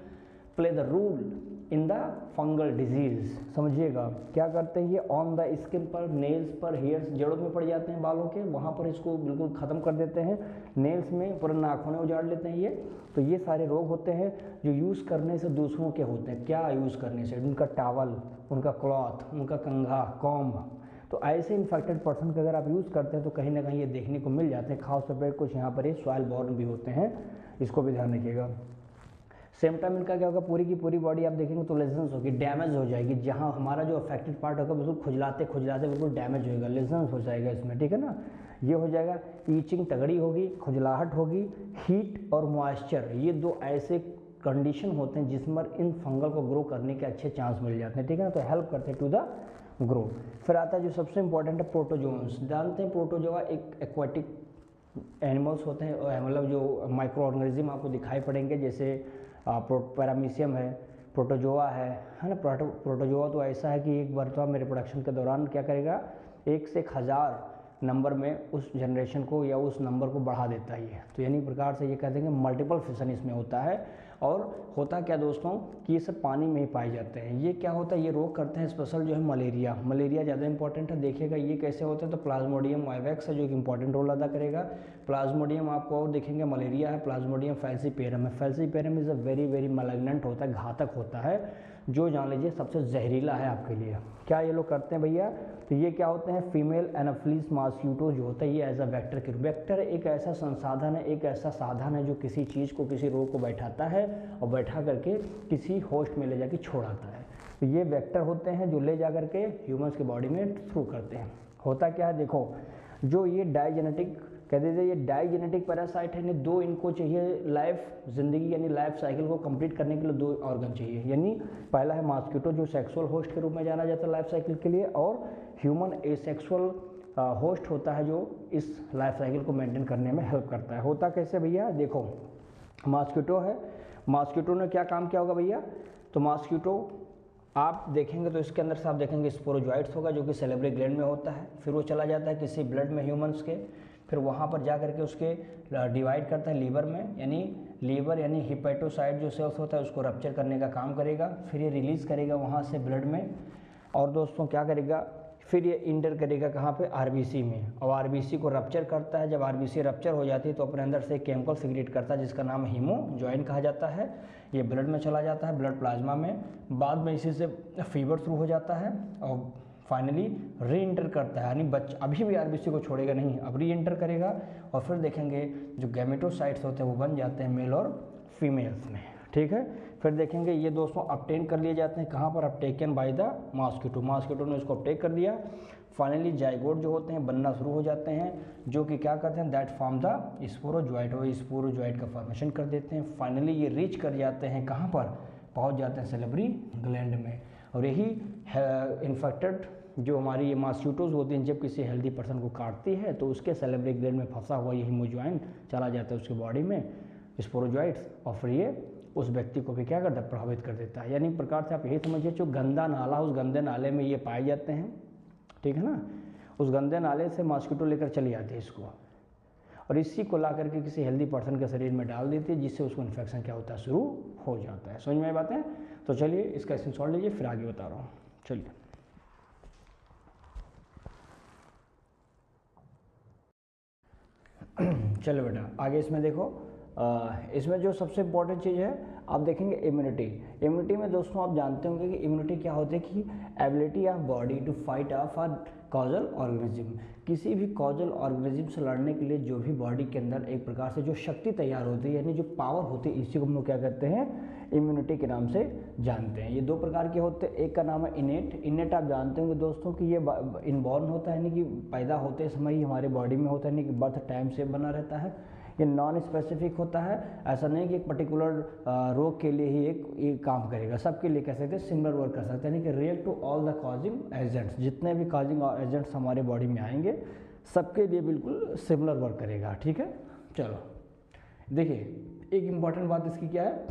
play the role in the fungal disease. समझिएगा क्या करते हैं ये, ऑन द स्किन पर, नेल्स पर, हेयर्स, जड़ों में पड़ जाते हैं बालों के, वहाँ पर इसको बिल्कुल ख़त्म कर देते हैं, नेल्स में पूरे नाखूने उजाड़ लेते हैं ये। तो ये सारे रोग होते हैं जो यूज़ करने से दूसरों के होते हैं। क्या यूज़ करने से, उनका टावल, उनका क्लॉथ, उनका कंघा, कॉम्ब, तो ऐसे इन्फेक्टेड पर्सन का अगर आप यूज़ करते हैं तो कहीं ना कहीं ये देखने को मिल जाते हैं। खास तौर पर कुछ यहाँ पर ये सॉइल बॉर्न भी होते हैं, इसको भी ध्यान रखिएगा। सेम टाइम इनका क्या होगा, पूरी की पूरी बॉडी आप देखेंगे तो लेजन्स होगी, डैमेज हो जाएगी, जहाँ हमारा जो अफेक्टेड पार्ट होगा बिल्कुल खुजलाते खुजलाते बिल्कुल डैमेज होएगा, लेजन्स हो जाएगा इसमें, ठीक है ना। ये हो जाएगा, ईचिंग तगड़ी होगी, खुजलाहट होगी, हीट और मॉइस्चर, ये 2 ऐसे कंडीशन होते हैं जिसमें इन फंगल को ग्रो करने के अच्छे चांस मिल जाते हैं, ठीक है ना। तो हेल्प करते हैं टू द ग्रो। फिर आता है जो सबसे इंपॉर्टेंट है प्रोटोजोन्स। जानते हैं प्रोटोजोआ एक एक्वाटिक एनिमल्स होते हैं, मतलब जो माइक्रो ऑर्गेनिज्म आपको दिखाई पड़ेंगे, जैसे पैरामीशियम है, प्रोटोजोआ है ना। प्रोटोजोआ तो ऐसा है कि एक बार मेरे प्रोडक्शन के दौरान क्या करेगा, 1 से 1000 नंबर में उस जनरेशन को या उस नंबर को बढ़ा देता ही है। तो यानी प्रकार से ये कहते हैं कि मल्टीपल फिशन इसमें होता है। और होता क्या दोस्तों कि ये सब पानी में ही पाए जाते हैं। ये क्या होता है, ये रोग करते हैं स्पेशल जो है मलेरिया, मलेरिया ज़्यादा इंपॉर्टेंट है। देखिएगा ये कैसे होते हैं, तो प्लाज्मोडियम वाइवेक्स है जो एक इंपॉर्टेंट रोल अदा करेगा। प्लाज्मोडियम आपको और देखेंगे मलेरिया है, प्लाज्मोडियम फैल्सीपेरम है। Falciparum is a very very malignant होता है, घातक होता है, जो जान लीजिए सबसे जहरीला है आपके लिए। क्या ये लोग करते हैं भैया, तो ये क्या होते हैं, फीमेल एनाफिलीज मॉस्किटो जो होता है ये एज अ वेक्टर के, वेक्टर एक ऐसा संसाधन है, एक ऐसा साधन है जो किसी चीज़ को, किसी रोग को बैठाता है और बैठा करके किसी होस्ट में ले जाके छोड़ाता है। तो ये वेक्टर होते हैं जो ले जा करके ह्यूमन्स की बॉडी में थ्रू करते हैं। होता क्या है देखो, जो ये डाइजेनेटिक कह दीजिए, ये डाइजेनेटिक पैरासाइट है, यानी 2 इनको चाहिए लाइफ ज़िंदगी यानी लाइफ साइकिल को कंप्लीट करने के लिए 2 ऑर्गन चाहिए। यानी पहला है मॉस्किटो जो सेक्सुअल होस्ट के रूप में जाना जाता है लाइफ साइकिल के लिए, और ह्यूमन एसेक्सुअल होस्ट होता है जो इस लाइफ साइकिल को मेंटेन करने में हेल्प करता है। होता कैसे भैया, देखो मॉस्किटो है, मॉस्किटो ने क्या काम किया होगा भैया, तो मॉस्किटो आप देखेंगे तो इसके अंदर से आप देखेंगे स्पोरोजोइट्स होगा जो कि सेलेब्री ग्लैंड में होता है, फिर वो चला जाता है किसी ब्लड में ह्यूमन्स के, फिर वहाँ पर जा करके उसके डिवाइड करता है लीवर में, यानी लीवर यानी हिपेटोसाइट जो सेल्स होता है उसको रप्चर करने का काम करेगा, फिर ये रिलीज़ करेगा वहाँ से ब्लड में, और दोस्तों क्या करेगा, फिर ये इंटर करेगा कहाँ पे, आरबीसी में, और आरबीसी को रप्चर करता है। जब आरबीसी रप्चर हो जाती है तो अपने अंदर से एक केमिकल सिक्रेट करता है जिसका नाम हीमोजॉइन कहा जाता है। ये ब्लड में चला जाता है, ब्लड प्लाज्मा में, बाद में इसी से फीवर शुरू हो जाता है, और फाइनली री एंटर करता है, यानी बच्चा अभी भी आरबीसी को छोड़ेगा नहीं, अब री एंटर करेगा और फिर देखेंगे जो गैमेटोसाइट्स होते हैं वो बन जाते हैं मेल और फीमेल्स में, ठीक है। फिर देखेंगे ये दोस्तों अपटेन कर लिए जाते हैं कहाँ पर, अपटेकन बाय द मॉस्किटो ने इसको अपटेक कर लिया। फाइनली जाइगोट जो होते हैं बनना शुरू हो जाते हैं, जो कि क्या करते हैं, दैट फॉर्म द स्पोरोजॉइट, और स्पोरोजॉइट का फॉर्मेशन कर देते हैं। फाइनली ये रीच कर जाते हैं कहाँ पर, पहुँच जाते हैं सेलेब्री ग्लैंड में, और यही इन्फेक्टेड जो हमारी ये मॉस्किटोज होती हैं जब किसी हेल्दी पर्सन को काटती है तो उसके सेलेब्री ग्लैंड में फंसा हुआ ये हीमोजॉइन चला जाता है उसकी बॉडी में, स्पोरोजॉइट्स, और फिर ये उस व्यक्ति को भी क्या करता है, प्रभावित कर देता है। यानी प्रकार से आप यही समझिए जो गंदा नाला, उस गंदे नाले में ये पाए जाते हैं, ठीक है ना, उस गंदे नाले से मॉस्किटो लेकर चली जाती है इसको, और इसी को ला करके किसी हेल्दी पर्सन के शरीर में डाल देती है, जिससे उसको इन्फेक्शन क्या होता है, शुरू हो जाता है। समझ में आई बातें? तो चलिए इसका स्क्रीनशॉट लीजिए, फिर आगे बता रहा हूँ। चलिए चलो बेटा आगे इसमें देखो, इसमें जो सबसे इम्पोर्टेंट चीज़ है आप देखेंगे इम्यूनिटी में दोस्तों आप जानते होंगे कि इम्यूनिटी क्या होती है कि ability of body to fight off a causal organism, किसी भी कॉजल ऑर्गेनिज्म से लड़ने के लिए जो भी बॉडी के अंदर एक प्रकार से जो शक्ति तैयार होती है, यानी जो पावर होती है, इसी को हम लोग क्या कहते हैं, इम्यूनिटी के नाम से जानते हैं। ये दो प्रकार के होते हैं, एक का नाम है इनेट आप जानते होंगे दोस्तों कि ये इनबॉर्न होता है, यानी कि पैदा होते समय ही हमारे बॉडी में होता है, यानी कि बर्थ टाइम से बना रहता है। ये नॉन स्पेसिफिक होता है, ऐसा नहीं कि एक पर्टिकुलर रोग के लिए ही एक काम करेगा, सबके लिए कह सकते हैं सिमिलर वर्क कर सकते हैं, यानी कि react to all the causing agents, जितने भी कॉजिंग एजेंट्स हमारे बॉडी में आएंगे सबके लिए बिल्कुल सिमिलर वर्क करेगा, ठीक है। चलो देखिए एक इम्पॉर्टेंट बात इसकी क्या है,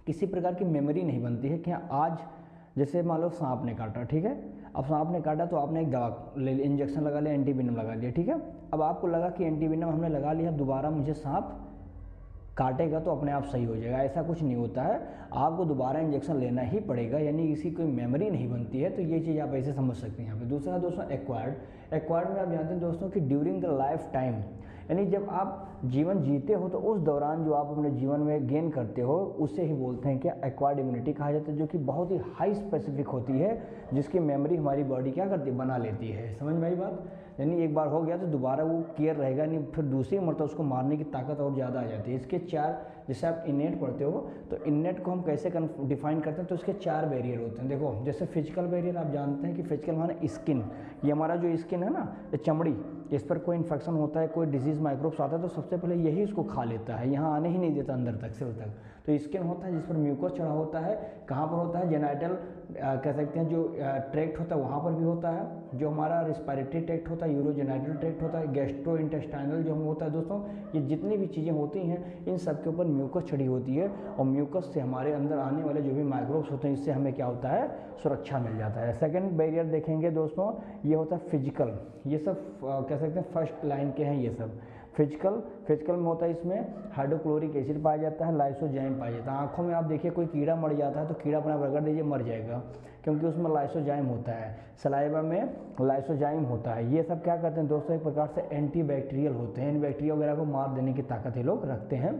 किसी प्रकार की मेमोरी नहीं बनती है कि आज जैसे मान लो सांप ने काटा, ठीक है, अब सांप ने काटा तो आपने एक दवा ले ली, इंजेक्शन लगा लिया, एंटीवेनम लगा लिया, ठीक है। अब आपको लगा कि एंटीवेनम हमने लगा लिया, दोबारा मुझे सांप काटेगा तो अपने आप सही हो जाएगा, ऐसा कुछ नहीं होता है, आपको दोबारा इंजेक्शन लेना ही पड़ेगा, यानी इसकी कोई मेमोरी नहीं बनती है। तो ये चीज़ आप ऐसे समझ सकते हैं यहाँ पे। दूसरा दोस्तों एक्वायर्ड में आप जानते हैं दोस्तों कि ड्यूरिंग द लाइफ टाइम, यानी जब आप जीवन जीते हो तो उस दौरान जो आप अपने जीवन में गेन करते हो उससे ही बोलते हैं क्या, एक्वायर्ड इम्यूनिटी कहा जाता है, जो कि बहुत ही हाई स्पेसिफिक होती है, जिसकी मेमोरी हमारी बॉडी क्या करती है, बना लेती है। समझ में आई बात? यानी एक बार हो गया तो दोबारा वो केयर रहेगा नहीं, फिर दूसरी मरतबा उसको मारने की ताकत और ज़्यादा आ जाती है। इसके चार, जैसे आप इनेट पढ़ते हो तो इनेट को हम कैसे डिफाइन करते हैं, तो इसके चार बैरियर होते हैं। देखो जैसे फिजिकल बैरियर आप जानते हैं कि फिजिकल माने स्किन, ये हमारा जो स्किन है ना, ये चमड़ी, इस पर कोई इन्फेक्शन होता है, कोई डिजीज़ माइक्रोब्स आता है तो सबसे पहले यही उसको खा लेता है, यहाँ आने ही नहीं देता अंदर तक, सेल तक। तो स्किन होता है जिस पर म्यूकस चढ़ा होता है, कहाँ पर होता है, जेनाइटल कह सकते हैं, जो ट्रैक्ट होता है वहाँ पर भी होता है, जो हमारा रिस्पायरेटरी ट्रैक्ट होता है, यूरोजेनाइटल ट्रैक्ट होता है, गैस्ट्रो इंटेस्टाइनल जो हम होता है दोस्तों, ये जितनी भी चीज़ें होती हैं इन सब के ऊपर म्यूकस चढ़ी होती है, और म्यूकस से हमारे अंदर आने वाले जो भी माइक्रोब्स होते हैं इससे हमें क्या होता है, सुरक्षा मिल जाता है। सेकेंड बैरियर देखेंगे दोस्तों, ये होता है फिजिकल, ये सब कह सकते हैं फर्स्ट लाइन के हैं ये सब। फिजिकल में होता है, इसमें हाइड्रोक्लोरिक एसिड पाया जाता है, लाइसोजाइम पाया जाता है। आंखों में आप देखिए कोई कीड़ा मर जाता है तो कीड़ा अपना रगड़ दीजिए मर जाएगा, क्योंकि उसमें लाइसोजाइम होता है। सलाइवा में लाइसोजाइम होता है। ये सब क्या करते हैं दोस्तों, एक प्रकार से एंटी बैक्टीरियल होते हैं, इन बैक्टीरिया वगैरह को मार देने की ताकत ये लोग रखते हैं।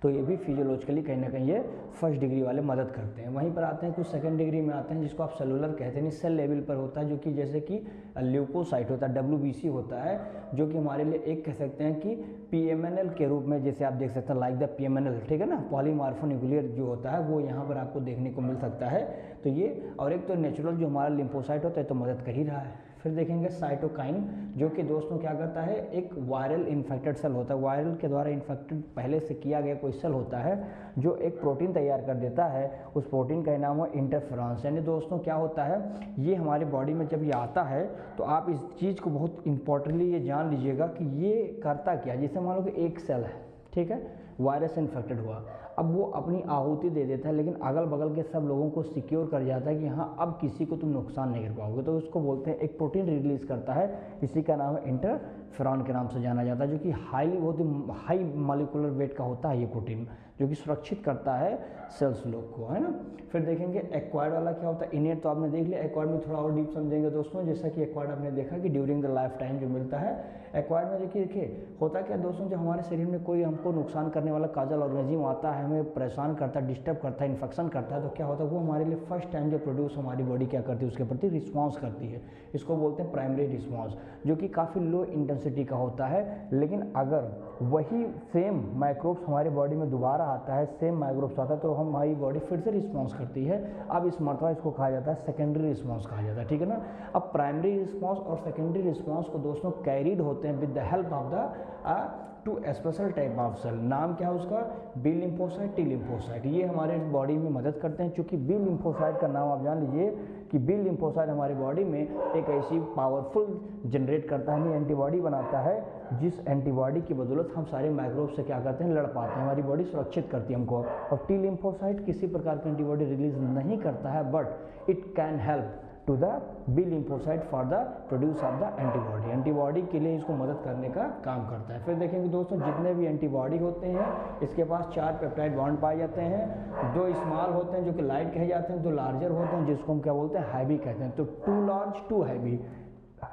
तो ये भी फिजियोलॉजिकली कहीं ना कहीं ये फर्स्ट डिग्री वाले मदद करते हैं। वहीं पर आते हैं कुछ सेकंड डिग्री में आते हैं, जिसको आप सेलुलर कहते हैं, सेल लेवल पर होता है, जो कि जैसे कि ल्यूकोसाइट होता है, WBC होता है, जो कि हमारे लिए एक कह सकते हैं कि PMNL के रूप में, जैसे आप देख सकते हैं लाइक द PMNL, ठीक है ना, पॉलीमार्फोन्यूक्लियर जो होता है वो यहाँ पर आपको देखने को मिल सकता है। तो ये, और एक तो नेचुरल जो हमारा लिम्फोसाइट होता है तो मदद कर ही रहा है। फिर देखेंगे साइटोकाइन, जो कि दोस्तों क्या करता है, एक वायरल इन्फेक्टेड सेल होता है, वायरल के द्वारा इन्फेक्टेड पहले से किया गया कोई सेल होता है जो एक प्रोटीन तैयार कर देता है, उस प्रोटीन का नाम है इंटरफेरॉन्स। यानी दोस्तों क्या होता है, ये हमारे बॉडी में जब ये आता है तो आप इस चीज़ को बहुत इंपॉर्टेंटली ये जान लीजिएगा कि ये करता क्या। जैसे मान लो कि एक सेल है, ठीक है, वायरस इन्फेक्टेड हुआ, अब वो अपनी आहुति दे देता है, लेकिन अगल बगल के सब लोगों को सिक्योर कर जाता है कि हाँ अब किसी को तुम नुकसान नहीं कर पाओगे, तो उसको बोलते हैं, एक प्रोटीन रिलीज करता है, इसी का नाम है इंटरफेरॉन के नाम से जाना जाता है, जो कि बहुत ही हाई मॉलिक्यूलर वेट का होता है ये प्रोटीन, जो कि सुरक्षित करता है सेल्स लोग को, है ना। फिर देखेंगे एक्वायर्ड वाला क्या होता है। इनेट तो आपने देख लिया, एक्वायर्ड में थोड़ा और डीप समझेंगे दोस्तों। जैसा कि एक्वायर्ड आपने देखा कि ड्यूरिंग द लाइफ टाइम जो मिलता है, एक्वायर्ड में देखिए होता क्या दोस्तों, जब हमारे शरीर में कोई हमको नुकसान करने वाला काजल ऑर्गेनिज्म आता है, हमें परेशान करता है, डिस्टर्ब करता है, इन्फेक्शन करता है, तो क्या होता है वो हमारे लिए फर्स्ट टाइम जो प्रोड्यूस हमारी बॉडी क्या करती है उसके प्रति रिस्पॉन्स करती है। इसको बोलते हैं प्राइमरी रिस्पॉन्स, जो कि काफ़ी लो इंटेंसिटी का होता है। लेकिन अगर वही सेम माइक्रोब्स हमारी बॉडी में दोबारा आता है, सेम माइक्रोब्स आता है, तो हमारी बॉडी फिर से रिस्पॉन्स करती है। अब इस मरतबा इसको कहा जाता है सेकेंडरी रिस्पॉन्स कहा जाता है, ठीक है ना। अब प्राइमरी रिस्पॉन्स और सेकेंडरी रिस्पॉन्स को दोस्तों कैरिड होते हैं with the help of the two special type of cell. नाम क्या है उसका, बी लिम्फोसाइट, टी लिम्फोसाइट। ये हमारे बॉडी में मदद करते हैं। चूँकि बी लिम्फोसाइट का नाम आप जान लीजिए कि बी लिम्फोसाइट हमारी बॉडी में एक ऐसी पावरफुल जनरेट करता है, एंटीबॉडी बनाता है, जिस एंटीबॉडी की बदौलत हम सारे माइक्रोब से क्या करते हैं, लड़ पाते हैं, हमारी बॉडी सुरक्षित करती है हमको। और टी लिम्फोसाइट किसी प्रकार की एंटीबॉडी रिलीज नहीं करता है, but it can help to the B lymphocyte for the produce of the antibody. Antibody के लिए इसको मदद करने का काम करता है। फिर देखेंगे दोस्तों जितने भी एंटीबॉडी होते हैं इसके पास 4 पेप्टाइड बॉन्ड पाए जाते हैं। 2 स्मॉल होते हैं जो कि लाइट कहे जाते हैं, 2 लार्जर होते हैं जिसको हम क्या बोलते हैं, हैवी कहते हैं। तो 2 लार्ज 2 हैवी,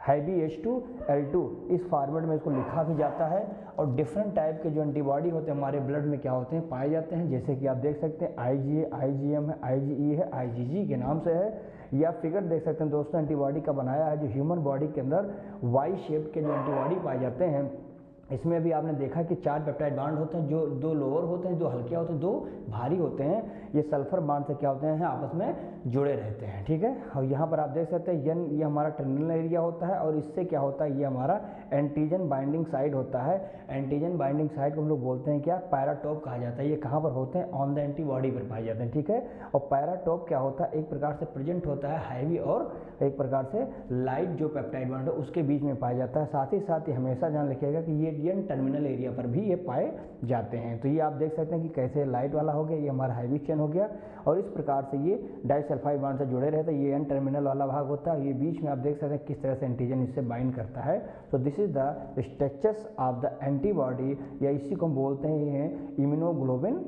हैवी H2L2 इस फॉर्मेट में इसको लिखा भी जाता है। और डिफरेंट टाइप के जो एंटीबॉडी होते हैं हमारे ब्लड में क्या होते हैं, पाए जाते हैं। जैसे कि आप देख सकते हैं IgA, IgM है, IgE है, IgG के नाम से है। या फिगर देख सकते हैं दोस्तों एंटीबॉडी का बनाया है, जो ह्यूमन बॉडी के अंदर वाई शेप के जो एंटीबॉडी पाए जाते हैं, इसमें भी आपने देखा कि 4 पेप्टाइड बांड होते हैं, जो 2 लोअर होते हैं, 2 हल्के होते हैं, 2 भारी होते हैं। ये सल्फर बांड से क्या होते हैं, आपस में जुड़े रहते हैं, ठीक है। और यहाँ पर आप देख सकते हैं यन, ये हमारा टर्मिनल एरिया होता है। और इससे क्या होता है, ये हमारा एंटीजन बाइंडिंग साइट होता है। एंटीजन बाइंडिंग साइट को हम लोग बोलते हैं क्या, पैराटॉप कहा जाता है। ये कहाँ पर होते हैं, ऑन द एंटीबॉडी पर पाए जाते हैं, ठीक है। और पैराटॉप क्या होता है, एक प्रकार से प्रेजेंट होता है हैवी और एक प्रकार से लाइट जो पेप्टाइड बांड है उसके बीच में पाया जाता है। साथ ही साथ ये हमेशा ध्यान रखिएगा कि ये यन टर्मिनल एरिया पर भी ये पाए जाते हैं। तो ये आप देख सकते हैं कि कैसे लाइट वाला हो गया, ये हमारा हैवी चेन हो गया। और इस प्रकार से ये डाइसल्फाइड बॉन्ड से जुड़े रहते हैं। ये एन टर्मिनल वाला भाग होता है। ये बीच में आप देख सकते हैं किस तरह से एंटीजन इससे बाइंड करता है। तो this is the structures of the antibody, या इसी को बोलते हैं इम्यूनोग्लोबिन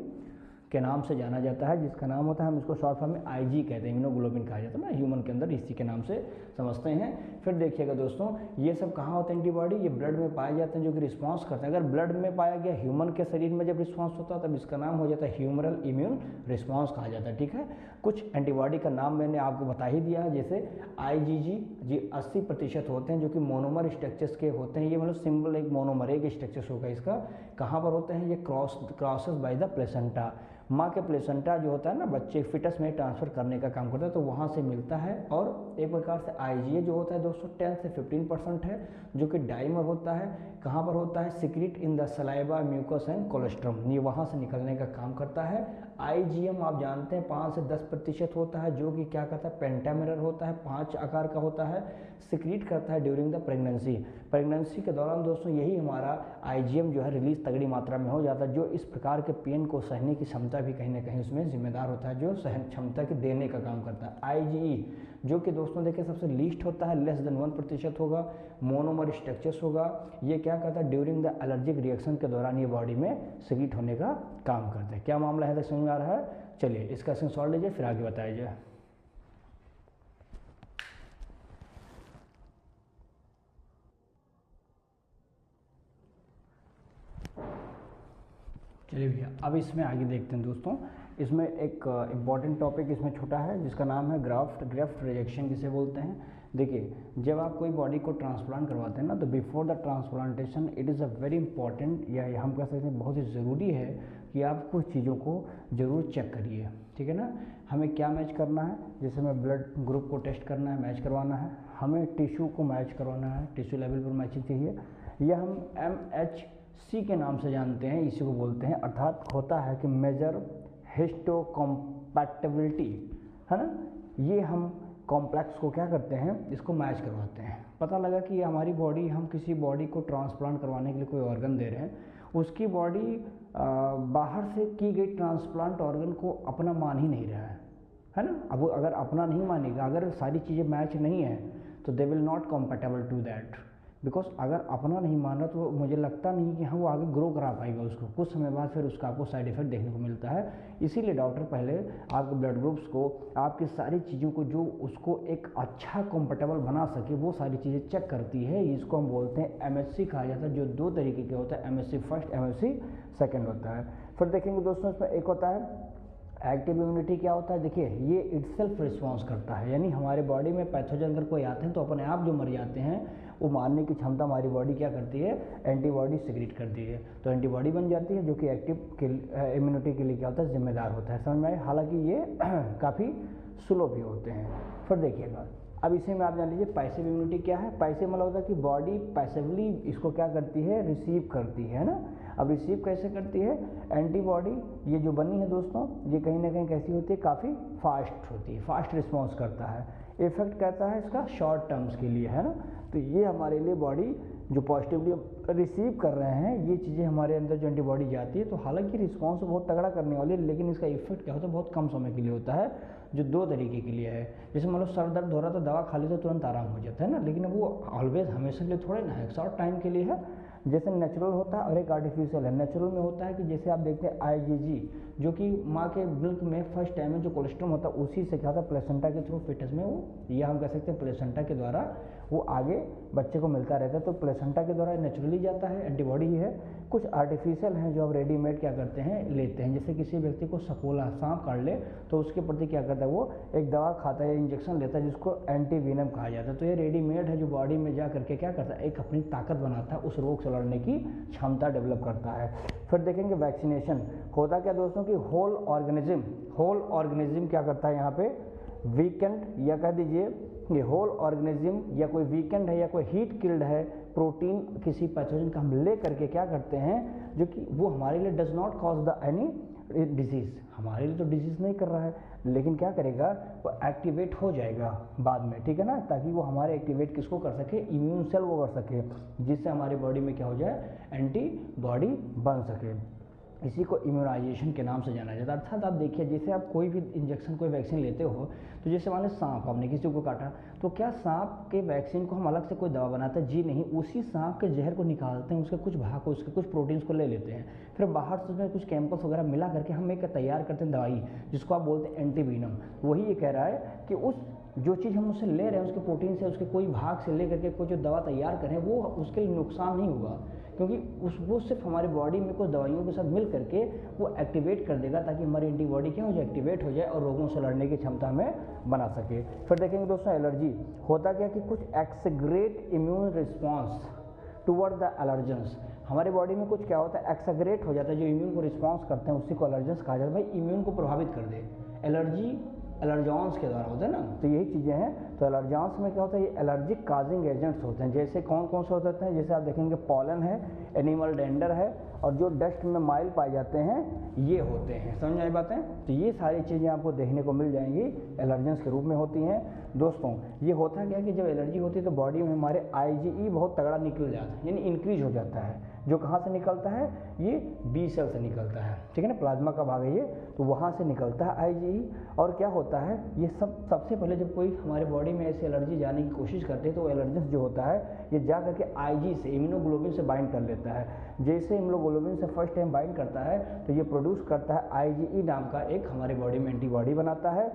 के नाम से जाना जाता है, जिसका नाम होता है, हम इसको शॉर्ट फॉर्म में IG कहते हैं, इम्यूनोग्लोबिन कहा जाता है ना ह्यूमन के अंदर, इसी के नाम से समझते हैं। फिर देखिएगा दोस्तों ये सब कहाँ होते हैं एंटीबॉडी, ये ब्लड में पाए जाते हैं जो कि रिस्पॉन्स करते हैं। अगर ब्लड में पाया गया ह्यूमन के शरीर में जब रिस्पॉन्स होता है तब इसका नाम हो जाता है ह्यूमरल इम्यून रिस्पॉन्स कहा जाता है, ठीक है। कुछ एंटीबॉडी का नाम मैंने आपको बता ही दिया है, जैसे IgG जी 80% होते हैं जो कि मोनोमर स्ट्रक्चर्स के होते हैं। ये मतलब सिंपल एक मोनोमर एक स्ट्रक्चर्स होगा इसका। कहाँ पर होते हैं, ये क्रॉसेस बाय द प्लेसेंटा, माँ के प्लेसेंटा जो होता है ना, बच्चे फिटस में ट्रांसफ़र करने का काम करता है, तो वहाँ से मिलता है। और एक प्रकार से IgA जो होता है दोस्तों 10 से 15% है, जो कि डाइमर होता है। कहाँ पर होता है, secrete in the saliva, mucus and colostrum, ये वहाँ से निकलने का काम करता है। IgM आप जानते हैं 5 से 10% होता है, जो कि क्या करता है, पेंटामेरर होता है, 5 आकार का होता है, सिक्रीट करता है ड्यूरिंग द प्रेगनेंसी। प्रेगनेंसी के दौरान दोस्तों यही हमारा IgM जो है रिलीज तगड़ी मात्रा में हो जाता है, जो इस प्रकार के पेन को सहने की क्षमता भी कहीं ना कहीं उसमें जिम्मेदार होता है, जो सहन क्षमता की देने का काम करता है। IgE जो कि दोस्तों देखिए सबसे लीस्ट होता है, लेस देन 1% होगा, मोनोमर स्ट्रक्चर्स होगा। ये क्या करता है, ड्यूरिंग द एलर्जिक रिएक्शन के दौरान ये बॉडी में सिक्रीट होने का काम करते हैं। क्या मामला है, तक समझ में आ रहा है। चलिए इसका सॉल्व लीजिए फिर आगे बताया जाए। चलिए भैया अब इसमें आगे देखते हैं दोस्तों। इसमें एक इम्पॉर्टेंट टॉपिक इसमें छोटा है जिसका नाम है ग्राफ्ट रिजेक्शन किसे बोलते हैं। देखिए जब आप कोई बॉडी को ट्रांसप्लांट करवाते हैं ना, तो before the transplantation it is a very important, या हम कह सकते हैं बहुत ही ज़रूरी है कि आप कुछ चीज़ों को ज़रूर चेक करिए, ठीक है ना। हमें क्या मैच करना है, जैसे हमें ब्लड ग्रुप को टेस्ट करना है, मैच करवाना है, हमें टिश्यू को मैच करवाना है, टिश्यू लेवल पर मैचिंग चाहिए, या हम MHC के नाम से जानते हैं, इसी को बोलते हैं, अर्थात होता है कि मेजर हिस्टोकम्पैटिबिलिटी, है ना। ये हम कॉम्प्लेक्स को क्या करते हैं, इसको मैच करवाते हैं। पता लगा कि ये हमारी बॉडी, हम किसी बॉडी को ट्रांसप्लांट करवाने के लिए कोई ऑर्गन दे रहे हैं, उसकी बॉडी बाहर से की गई ट्रांसप्लांट ऑर्गन को अपना मान ही नहीं रहा है ना। अब अगर अपना नहीं मानेगा, अगर सारी चीज़ें मैच नहीं है, तो they will not compatible to that, because अगर अपना नहीं मान रहा तो मुझे लगता नहीं कि हाँ वो आगे ग्रो करा पाएगा उसको, कुछ समय बाद फिर उसका आपको साइड इफेक्ट देखने को मिलता है। इसीलिए डॉक्टर पहले आपके ब्लड ग्रुप्स को, आपकी सारी चीज़ों को जो उसको एक अच्छा कंफर्टेबल बना सके वो सारी चीज़ें चेक करती है। इसको हम बोलते हैं एमएससी कहा जाता है, जो 2 तरीके के होता है, एमएससी फर्स्ट, एमएससी सेकेंड होता है। फिर देखेंगे दोस्तों इसमें एक होता है एक्टिव इम्यूनिटी। क्या होता है, देखिए ये इटसेल्फ रिस्पॉन्स करता है, यानी हमारे बॉडी में पैथोजन अगर कोई आते हैं तो अपने आप जो मर जाते हैं वो मारने की क्षमता हमारी बॉडी क्या करती है, एंटीबॉडी सिक्रीट करती है, तो एंटीबॉडी बन जाती है जो कि एक्टिव इम्यूनिटी के लिए क्या होता है, जिम्मेदार होता है। समझ में आए, हालांकि ये काफ़ी स्लो भी होते हैं। फिर देखिएगा अब इसी में आप जान लीजिए पैसिव इम्यूनिटी क्या है। पैसिव मतलब होता है कि बॉडी पैसिवली इसको क्या करती है, रिसीव करती है ना। अब रिसीव कैसे करती है, एंटीबॉडी ये जो बनी है दोस्तों, ये कहीं ना कहीं कैसी होती है, काफ़ी फास्ट होती है, फास्ट रिस्पॉन्स करता है। इफेक्ट कहता है इसका शॉर्ट टर्म्स के लिए, है ना। तो ये हमारे लिए बॉडी जो पॉजिटिवली रिसीव कर रहे हैं ये चीज़ें हमारे अंदर जो एंटीबॉडी जाती है, तो हालांकि रिस्पॉन्स बहुत तगड़ा करने वाली है, लेकिन इसका इफेक्ट क्या होता है, बहुत कम समय के लिए होता है, जो 2 तरीके के लिए है। जैसे मान लो सर दर्द हो रहा तो दवा खा ली तो तुरंत आराम हो जाता है ना, लेकिन वो ऑलवेज हमेशा के लिए थोड़े ना है, शॉर्ट टाइम के लिए है। जैसे नेचुरल होता है और एक आर्टिफिशियल है। नेचुरल में होता है कि जैसे आप देखते हैं आईजीजी, जो कि माँ के मिल्क में फर्स्ट टाइम में जो कोलेस्ट्रॉल होता है उसी से क्या होता है, प्लेसेंटा के थ्रू फिटस में वो, या हम कह सकते हैं प्लेसेंटा के द्वारा वो आगे बच्चे को मिलता रहता है, तो प्लेसेंटा के द्वारा नेचुरली जाता है, एंटीबॉडी ही है। कुछ आर्टिफिशियल हैं जो अब रेडीमेड क्या करते हैं, लेते हैं। जैसे किसी व्यक्ति को सकोला सांप काट ले तो उसके प्रति क्या करता है, वो एक दवा खाता है, इंजेक्शन लेता है जिसको एंटीवीनम कहा जाता है। तो ये रेडीमेड है जो बॉडी में जा करके क्या करता है, एक अपनी ताकत बनाता है, उस रोग से लड़ने की क्षमता डेवलप करता है। फिर देखेंगे वैक्सीनेशन होता क्या दोस्तों कि होल ऑर्गेनिज्म क्या करता है, यहाँ पे वीकेंड या कह दीजिए ये होल ऑर्गेनिज्म या कोई वीकेंड है या कोई हीट किल्ड है प्रोटीन किसी पैथोजन का हम ले करके क्या करते हैं, जो कि वो हमारे लिए does not cause the any disease, हमारे लिए तो डिजीज़ नहीं कर रहा है, लेकिन क्या करेगा वो एक्टिवेट हो जाएगा बाद में, ठीक है ना, ताकि वो हमारे एक्टिवेट किसको कर सके, इम्यून सेल वो कर सके, जिससे हमारी बॉडी में क्या हो जाए, एंटीबॉडी बन सके। इसी को इम्यूनाइजेशन के नाम से जाना जाता है। अर्थात आप देखिए जैसे आप कोई भी इंजेक्शन कोई वैक्सीन लेते हो, तो जैसे मान लो सांप आपने किसी को काटा, तो क्या सांप के वैक्सीन को हम अलग से कोई दवा बनाते हैं, जी नहीं, उसी सांप के जहर को निकालते हैं, उसके कुछ भाग को, उसके कुछ प्रोटीन्स को ले लेते हैं, फिर बाहर से उसमें कुछ केमिकल्स वगैरह मिला करके हम एक तैयार करते हैं दवाई, जिसको आप बोलते हैं एंटीवीनम। वही ये कह रहा है कि उस जो चीज़ हम उससे ले रहे हैं, उसके प्रोटीन से, उसके कोई भाग से ले करके कोई जो दवा तैयार करें, वो उसके लिए नुकसान नहीं होगा, क्योंकि वो सिर्फ हमारी बॉडी में कुछ दवाइयों के साथ मिल करके वो एक्टिवेट कर देगा, ताकि हमारी एंटीबॉडी क्या हो जाए, एक्टिवेट हो जाए और रोगों से लड़ने की क्षमता हमें बना सके। फिर देखेंगे दोस्तों एलर्जी होता क्या कि कुछ exaggerate immune response toward the allergens, हमारी बॉडी में कुछ क्या होता है, एक्सग्रेट हो जाता है, जो इम्यून को रिस्पॉन्स करते हैं उसी को एलर्जेंस कहा जाता है। भाई इम्यून को प्रभावित कर दे, एलर्जी एलर्जॉन्स के द्वारा होता है ना, तो यही चीज़ें हैं। तो एलर्जॉन्स में क्या होता है, ये एलर्जिक काजिंग एजेंट्स होते हैं। जैसे कौन कौन से होते हैं, जैसे आप देखेंगे पॉलन है, एनिमल डेंडर है, और जो डस्ट में माइल पाए जाते हैं ये होते हैं। समझ आई बातें, तो ये सारी चीज़ें आपको देखने को मिल जाएंगी, एलर्जेंस के रूप में होती हैं। दोस्तों ये होता क्या कि जब एलर्जी होती है तो बॉडी में हमारे IgE बहुत तगड़ा निकल जाता है, यानी इंक्रीज हो जाता है। जो कहाँ से निकलता है, ये बी सेल से निकलता है, ठीक है ना, प्लाज्मा का भाग है ये, तो वहाँ से निकलता है IgE। और क्या होता है, ये सबसे पहले जब कोई हमारे बॉडी में ऐसे एलर्जी जाने की कोशिश करते हैं तो एलर्जेंस जो होता है ये जा करके IG से, इम्यूनोग्लोबिन से बाइंड कर लेता है। जैसे इम्यूनोग्लोबिन से फर्स्ट टाइम बाइंड करता है तो ये प्रोड्यूस करता है IgE नाम का एक हमारी बॉडी में एंटीबॉडी बनाता है।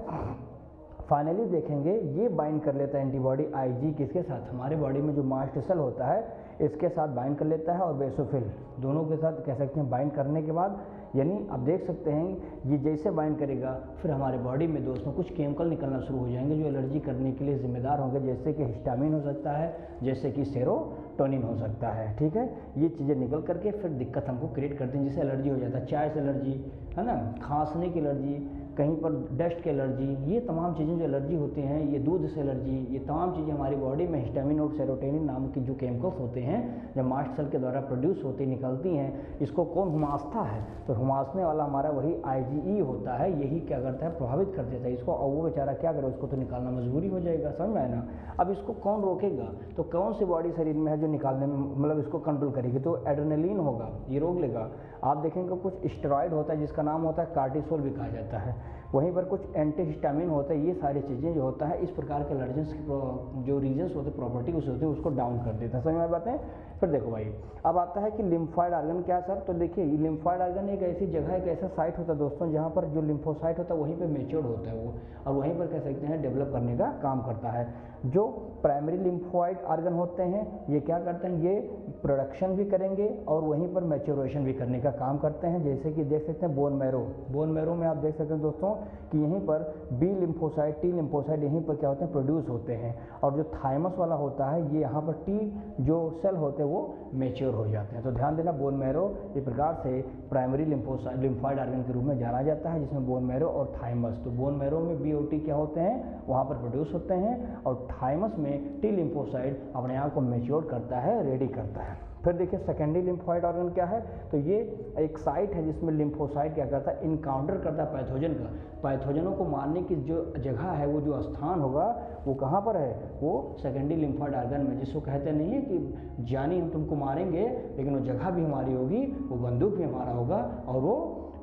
फाइनली देखेंगे ये बाइंड कर लेता है एंटीबॉडी IG किसके साथ, हमारे बॉडी में जो मास्ट सेल होता है इसके साथ बाइंड कर लेता है, और बेसोफिल दोनों के साथ कह सकते हैं बाइंड करने के बाद, यानी आप देख सकते हैं ये जैसे बाइंड करेगा फिर हमारे बॉडी में दोस्तों कुछ केमिकल निकलना शुरू हो जाएंगे जो एलर्जी करने के लिए जिम्मेदार होंगे, जैसे कि हिस्टामिन हो सकता है, जैसे कि सेरोटोनिन हो सकता है, ठीक है। ये चीज़ें निकल करके फिर दिक्कत हमको क्रिएट करते हैं, जिससे एलर्जी हो जाता है। चाय से एलर्जी है ना, खांसने की एलर्जी, कहीं पर डस्ट की एलर्जी, ये तमाम चीज़ें जो एलर्जी होती हैं, ये दूध से एलर्जी, ये तमाम चीज़ें हमारी बॉडी में हिस्टामिन और सेरोटोनिन नाम की जो केमिकल्स होते हैं जब मास्ट सेल के द्वारा प्रोड्यूस होती निकलती हैं, इसको कौन हुमासता है, तो हुमासने वाला हमारा वही IgE होता है, यही क्या करता है, प्रभावित कर देता है इसको, और वो बेचारा क्या करे, उसको तो निकालना मजबूरी हो जाएगा। समझ में आए ना। अब इसको कौन रोकेगा, तो कौन सी बॉडी शरीर में है जो निकालने में मतलब इसको कंट्रोल करेगी, तो एड्रेनलिन होगा, ये रोक लेगा। आप देखेंगे कुछ स्टेरॉइड होता है जिसका नाम होता है कार्टिसोल भी कहा जाता है। वहीं पर कुछ एंटीहिस्टामिन होता है, ये सारी चीज़ें जो होता है इस प्रकार के एलर्जेंस की जो रीजन्स होते हैं, प्रॉपर्टी उस होती है, उसको डाउन कर देता है। समझ में बातें। फिर देखो भाई, अब आता है कि लिम्फॉइड ऑर्गन क्या सर, तो देखिए ये लिम्फॉइड ऑर्गन एक ऐसी जगह, एक ऐसा साइट होता है दोस्तों जहाँ पर जो लिम्फोसाइट होता है वहीं पे मैच्योर्ड होता है वो, और वहीं पर कह सकते हैं डेवलप करने का काम करता है। जो प्राइमरी लिम्फॉइड ऑर्गन होते हैं ये क्या करते हैं, ये प्रोडक्शन भी करेंगे और वहीं पर मैच्योरेशन भी करने का काम करते हैं। जैसे कि देख सकते हैं बोन मैरो, बोन मैरो में आप देख सकते हैं दोस्तों कि यहीं पर बी लिम्फोसाइट, टी लिम्फोसाइट यहीं पर क्या होते हैं, प्रोड्यूस होते हैं, और जो थाइमस वाला होता है ये यहाँ पर टी जो सेल होते हैं वो मैच्योर हो जाते हैं। तो ध्यान देना, बोन मैरो इस प्रकार से प्राइमरी लिम्फॉइड ऑर्गन के रूप में जाना जाता है, जिसमें बोन मैरो और थाइमस, तो बोन मैरो में बी और टी क्या होते हैं, वहाँ पर प्रोड्यूस होते हैं, और थाइमस में टी लिम्फोसाइट अपने आप को मैच्योर करता है, रेडी करता है। फिर देखिए सेकेंडरी लिम्फॉइड ऑर्गन क्या है, तो ये एक साइट है जिसमें लिम्फोसाइट क्या करता है, इनकाउंटर करता है पैथोजन का। पैथोजनों को मारने की जो जगह है, वो जो स्थान होगा वो कहाँ पर है, वो सेकेंडरी लिम्फॉइड ऑर्गन में, जिसको कहते नहीं है कि जानी हम तुमको मारेंगे लेकिन वो जगह भी हमारी होगी, वो बंदूक भी हमारा होगा, और वो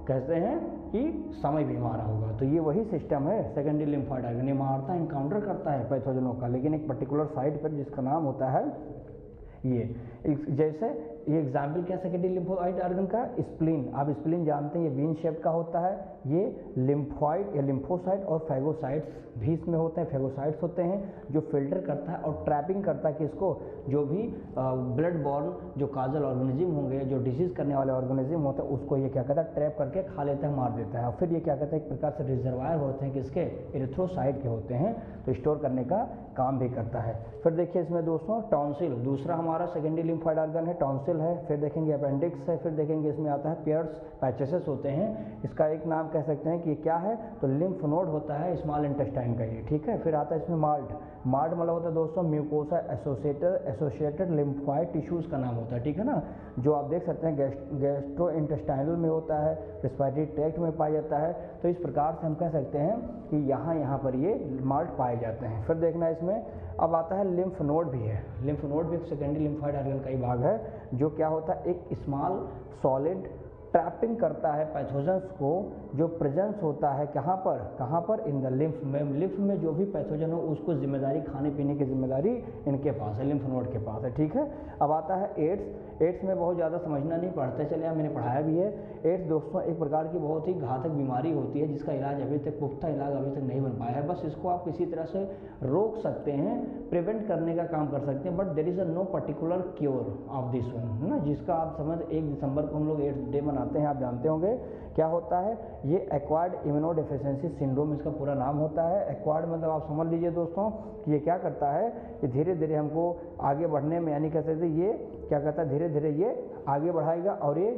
कहते हैं कि समय भी हमारा होगा। तो ये वही सिस्टम है सेकेंडरी लिम्फॉइड ऑर्गन, ये मारता है, इनकाउंटर करता है पैथोजनों का, लेकिन एक पर्टिकुलर साइट पर जिसका नाम होता है ये। जैसे ये एग्जाम्पल क्या सेकेंडरी लिम्फोइड ऑर्गन का, स्प्लीन, आप स्प्लीन जानते हैं ये वीन शेप का होता है, ये लिम्फॉइड या लिम्फोसाइट और फैगोसाइट्स भी इसमें होते हैं, फैगोसाइट्स होते हैं जो फिल्टर करता है और ट्रैपिंग करता है कि इसको जो भी ब्लड बॉर्न जो काजल ऑर्गेनिज्म होंगे, जो डिजीज़ करने वाले ऑर्गेनिज्म होते हैं, उसको ये क्या करता है, ट्रैप करके खा लेता है, मार देता है। और फिर ये क्या कहता है, एक प्रकार से रिजर्वायर होते हैं किसके, एरिथ्रोसाइट के होते हैं, तो स्टोर करने का काम भी करता है। फिर देखिए इसमें दोस्तों टॉन्सिल, दूसरा हमारा सेकेंडरी लिम्फॉइड ऑर्गन है, टॉन्सिल है। फिर देखेंगे अपेंडिक्स है, फिर देखेंगे इसमें आता है पियर्स पैचेसेस होते हैं, इसका एक नाम कह सकते हैं कि क्या है, तो लिम्फ नोड होता है स्मॉल इंटेस्टाइन का ये, ठीक है। फिर आता है इसमें माल्ट, माल्ट मतलब होता है दोस्तों म्यूकोसा एसोसिएटेड लिम्फॉइड टिश्यूज़ का नाम होता है, ठीक है ना, जो आप देख सकते हैं गैस्ट्रो इंटेस्टाइनल में होता है, रेस्पिरेटरी ट्रैक्ट में पाया जाता है। तो इस प्रकार से हम कह सकते हैं कि यहाँ पर ये माल्ट पाए जाते हैं। फिर देखना इसमें अब आता है लिम्फ नोड भी है, लिम्फ नोड भी एक सेकेंडरी लिम्फॉइड ऑर्गन का ही भाग है, जो क्या होता है, एक स्मॉल सॉलिड ट्रैपिंग करता है पैथोजेंस को, जो प्रेजेंस होता है कहाँ पर इन द लिम्फ में, लिम्फ में जो भी पैथोजन हो उसको जिम्मेदारी, खाने पीने की जिम्मेदारी इनके पास है, लिम्फ नोड के पास है, ठीक है। अब आता है एड्स, एड्स में बहुत ज़्यादा समझना नहीं, पढ़ते चले, मैंने पढ़ाया भी है। एड्स दोस्तों एक प्रकार की बहुत ही घातक बीमारी होती है जिसका इलाज अभी तक, पुख्ता इलाज अभी तक नहीं बन पाया है, बस इसको आप किसी तरह से रोक सकते हैं, प्रिवेंट करने का काम कर सकते हैं, but there is a no particular cure of this one, है ना, जिसका आप समझ 1 दिसंबर को हम लोग एड्स डे मनाते हैं, आप जानते होंगे क्या होता है, ये एक्वायर्ड इम्यूनोडेफिशिएंसी सिंड्रोम इसका पूरा नाम होता है। एक्वायर्ड मतलब आप समझ लीजिए दोस्तों कि ये क्या करता है, कि धीरे धीरे हमको आगे बढ़ने में, यानी कह सकते ये क्या करता है, धीरे धीरे ये आगे बढ़ाएगा, और ये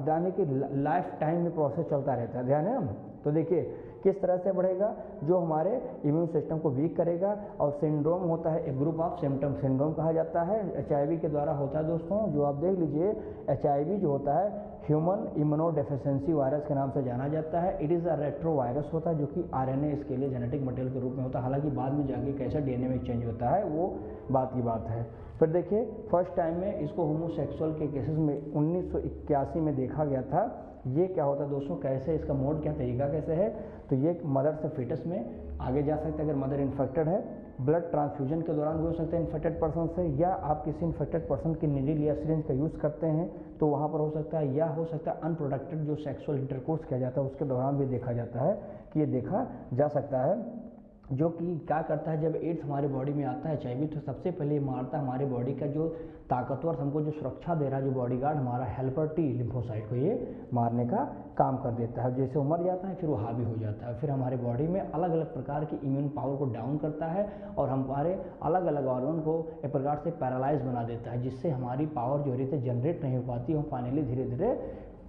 यानी कि लाइफ टाइम में प्रोसेस चलता रहता है, ध्यान है ना। तो देखिए किस तरह से बढ़ेगा, जो हमारे इम्यून सिस्टम को वीक करेगा, और सिंड्रोम होता है एक ग्रुप ऑफ सिम्टम, सिंड्रोम कहा जाता है, HIV के द्वारा होता है दोस्तों, जो आप देख लीजिए HIV जो होता है ह्यूमन इम्यूनोडेफिशिएंसी वायरस के नाम से जाना जाता है। It is a retro virus होता है जो कि RNA इसके लिए जेनेटिक मटेरियल के रूप में होता है, हालांकि बाद में जाके कैसे DNA में चेंज होता है वो बात की बात है। फिर देखिए फर्स्ट टाइम में इसको होमोसेक्सुअल के केसेस में 1981 में देखा गया था। ये क्या होता है दोस्तों, कैसे इसका मोड, क्या तरीका कैसे है, तो ये मदर से फिटस में आगे जा सकता है अगर मदर इन्फेक्टेड है, ब्लड ट्रांसफ्यूजन के दौरान भी हो सकता है इन्फेक्टेड पर्सन से, या आप किसी इन्फेक्टेड पर्सन की नीडल या सिरिंज का यूज़ करते हैं तो वहाँ पर हो सकता है, या हो सकता है अनप्रोडक्टेड जो सेक्सुअल इंटरकोर्स किया जाता है उसके दौरान भी देखा जाता है कि ये देखा जा सकता है। जो कि क्या करता है, जब एड्स हमारे बॉडी में आता है HIV, तो सबसे पहले मारता है हमारे बॉडी का जो ताकतवर, हमको जो सुरक्षा दे रहा है, जो बॉडीगार्ड हमारा हेल्पर T लिम्फोसाइट को ये मारने का काम कर देता है। जैसे वो मर जाता है फिर वो हावी हो जाता है, फिर हमारे बॉडी में अलग अलग प्रकार की इम्यून पावर को डाउन करता है और हमारे अलग अलग ऑर्गन को एक प्रकार से पैरालाइज बना देता है, जिससे हमारी पावर जो रहती है जनरेट नहीं हो पाती, हम फाइनली धीरे धीरे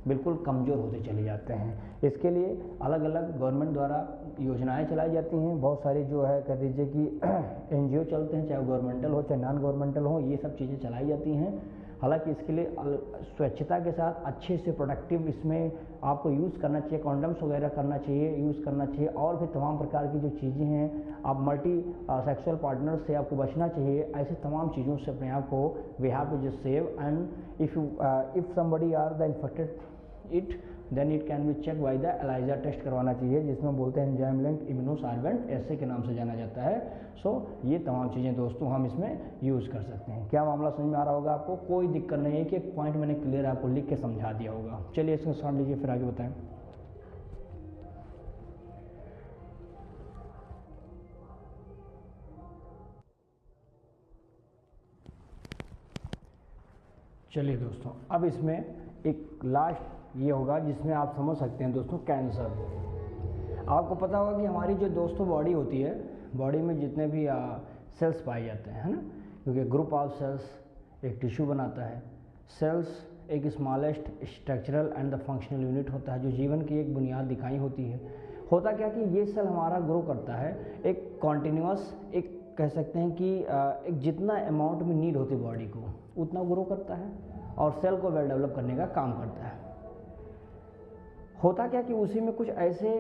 बिल्कुल कमज़ोर होते चले जाते हैं। इसके लिए अलग अलग गवर्नमेंट द्वारा योजनाएं चलाई जाती हैं, बहुत सारी जो है कह दीजिए कि NGO चलते हैं, चाहे गवर्नमेंटल हो चाहे नॉन गवर्नमेंटल हो, ये सब चीज़ें चलाई जाती हैं। हालांकि इसके लिए स्वच्छता के साथ अच्छे से प्रोडक्टिव इसमें आपको यूज़ करना चाहिए, कॉन्डम्स वगैरह करना चाहिए, यूज़ करना चाहिए, और भी तमाम प्रकार की जो चीज़ें हैं, आप मल्टी सेक्सुअल पार्टनर से आपको बचना चाहिए, ऐसे तमाम चीज़ों से अपने आप को we have to just save. And if somebody are the infected it, then it can be check by the ELISA test करवाना चाहिए, जिसमें बोलते हैं एंजाइम लिंक इम्यूनोसार्वेंट ऐसे के नाम से जाना जाता है। सो ये तमाम चीज़ें दोस्तों हम इसमें यूज़ कर सकते हैं। क्या मामला समझ में आ रहा होगा आपको? कोई दिक्कत नहीं है कि एक पॉइंट मैंने क्लियर आपको लिख के समझा दिया होगा। चलिए इसको समझ लीजिए, फिर आगे बताएं। चलिए दोस्तों, अब इसमें एक लास्ट ये होगा जिसमें आप समझ सकते हैं दोस्तों कैंसर। आपको पता होगा कि हमारी जो दोस्तों बॉडी होती है, बॉडी में जितने भी सेल्स पाए जाते हैं, है ना, क्योंकि ग्रुप ऑफ सेल्स एक टिश्यू बनाता है। सेल्स एक smallest structural and the functional unit होता है, जो जीवन की एक बुनियाद दिखाई होती है। होता क्या कि ये सेल हमारा ग्रो करता है एक कॉन्टिन्यूस, एक कह सकते हैं कि एक जितना अमाउंट में नीड होती है बॉडी को उतना ग्रो करता है और सेल को वेल डेवलप करने का काम करता है। होता क्या कि उसी में कुछ ऐसे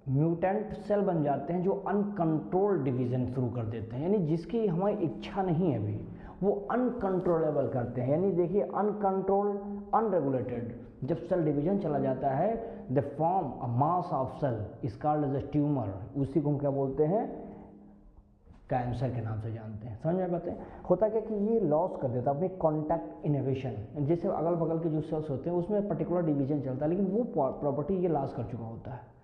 म्यूटेंट सेल बन जाते हैं जो अनकंट्रोल्ड डिवीजन शुरू कर देते हैं, यानी जिसकी हमारी इच्छा नहीं है अभी, वो अनकंट्रोलेबल करते हैं। यानी देखिए अनकंट्रोल्ड, अनरेगुलेटेड, जब सेल डिवीजन चला जाता है the form a mass of cell is called as a tumour. उसी को हम क्या बोलते हैं? कैंसर के नाम से जानते हैं। समझ में आते हैं? होता क्या कि ये लॉस कर देता है अपनी कॉन्टैक्ट इनहिबिशन, जैसे अगल बगल के जो सेल्स होते हैं उसमें पर्टिकुलर डिवीजन चलता है, लेकिन वो प्रॉपर्टी ये लॉस कर चुका होता है।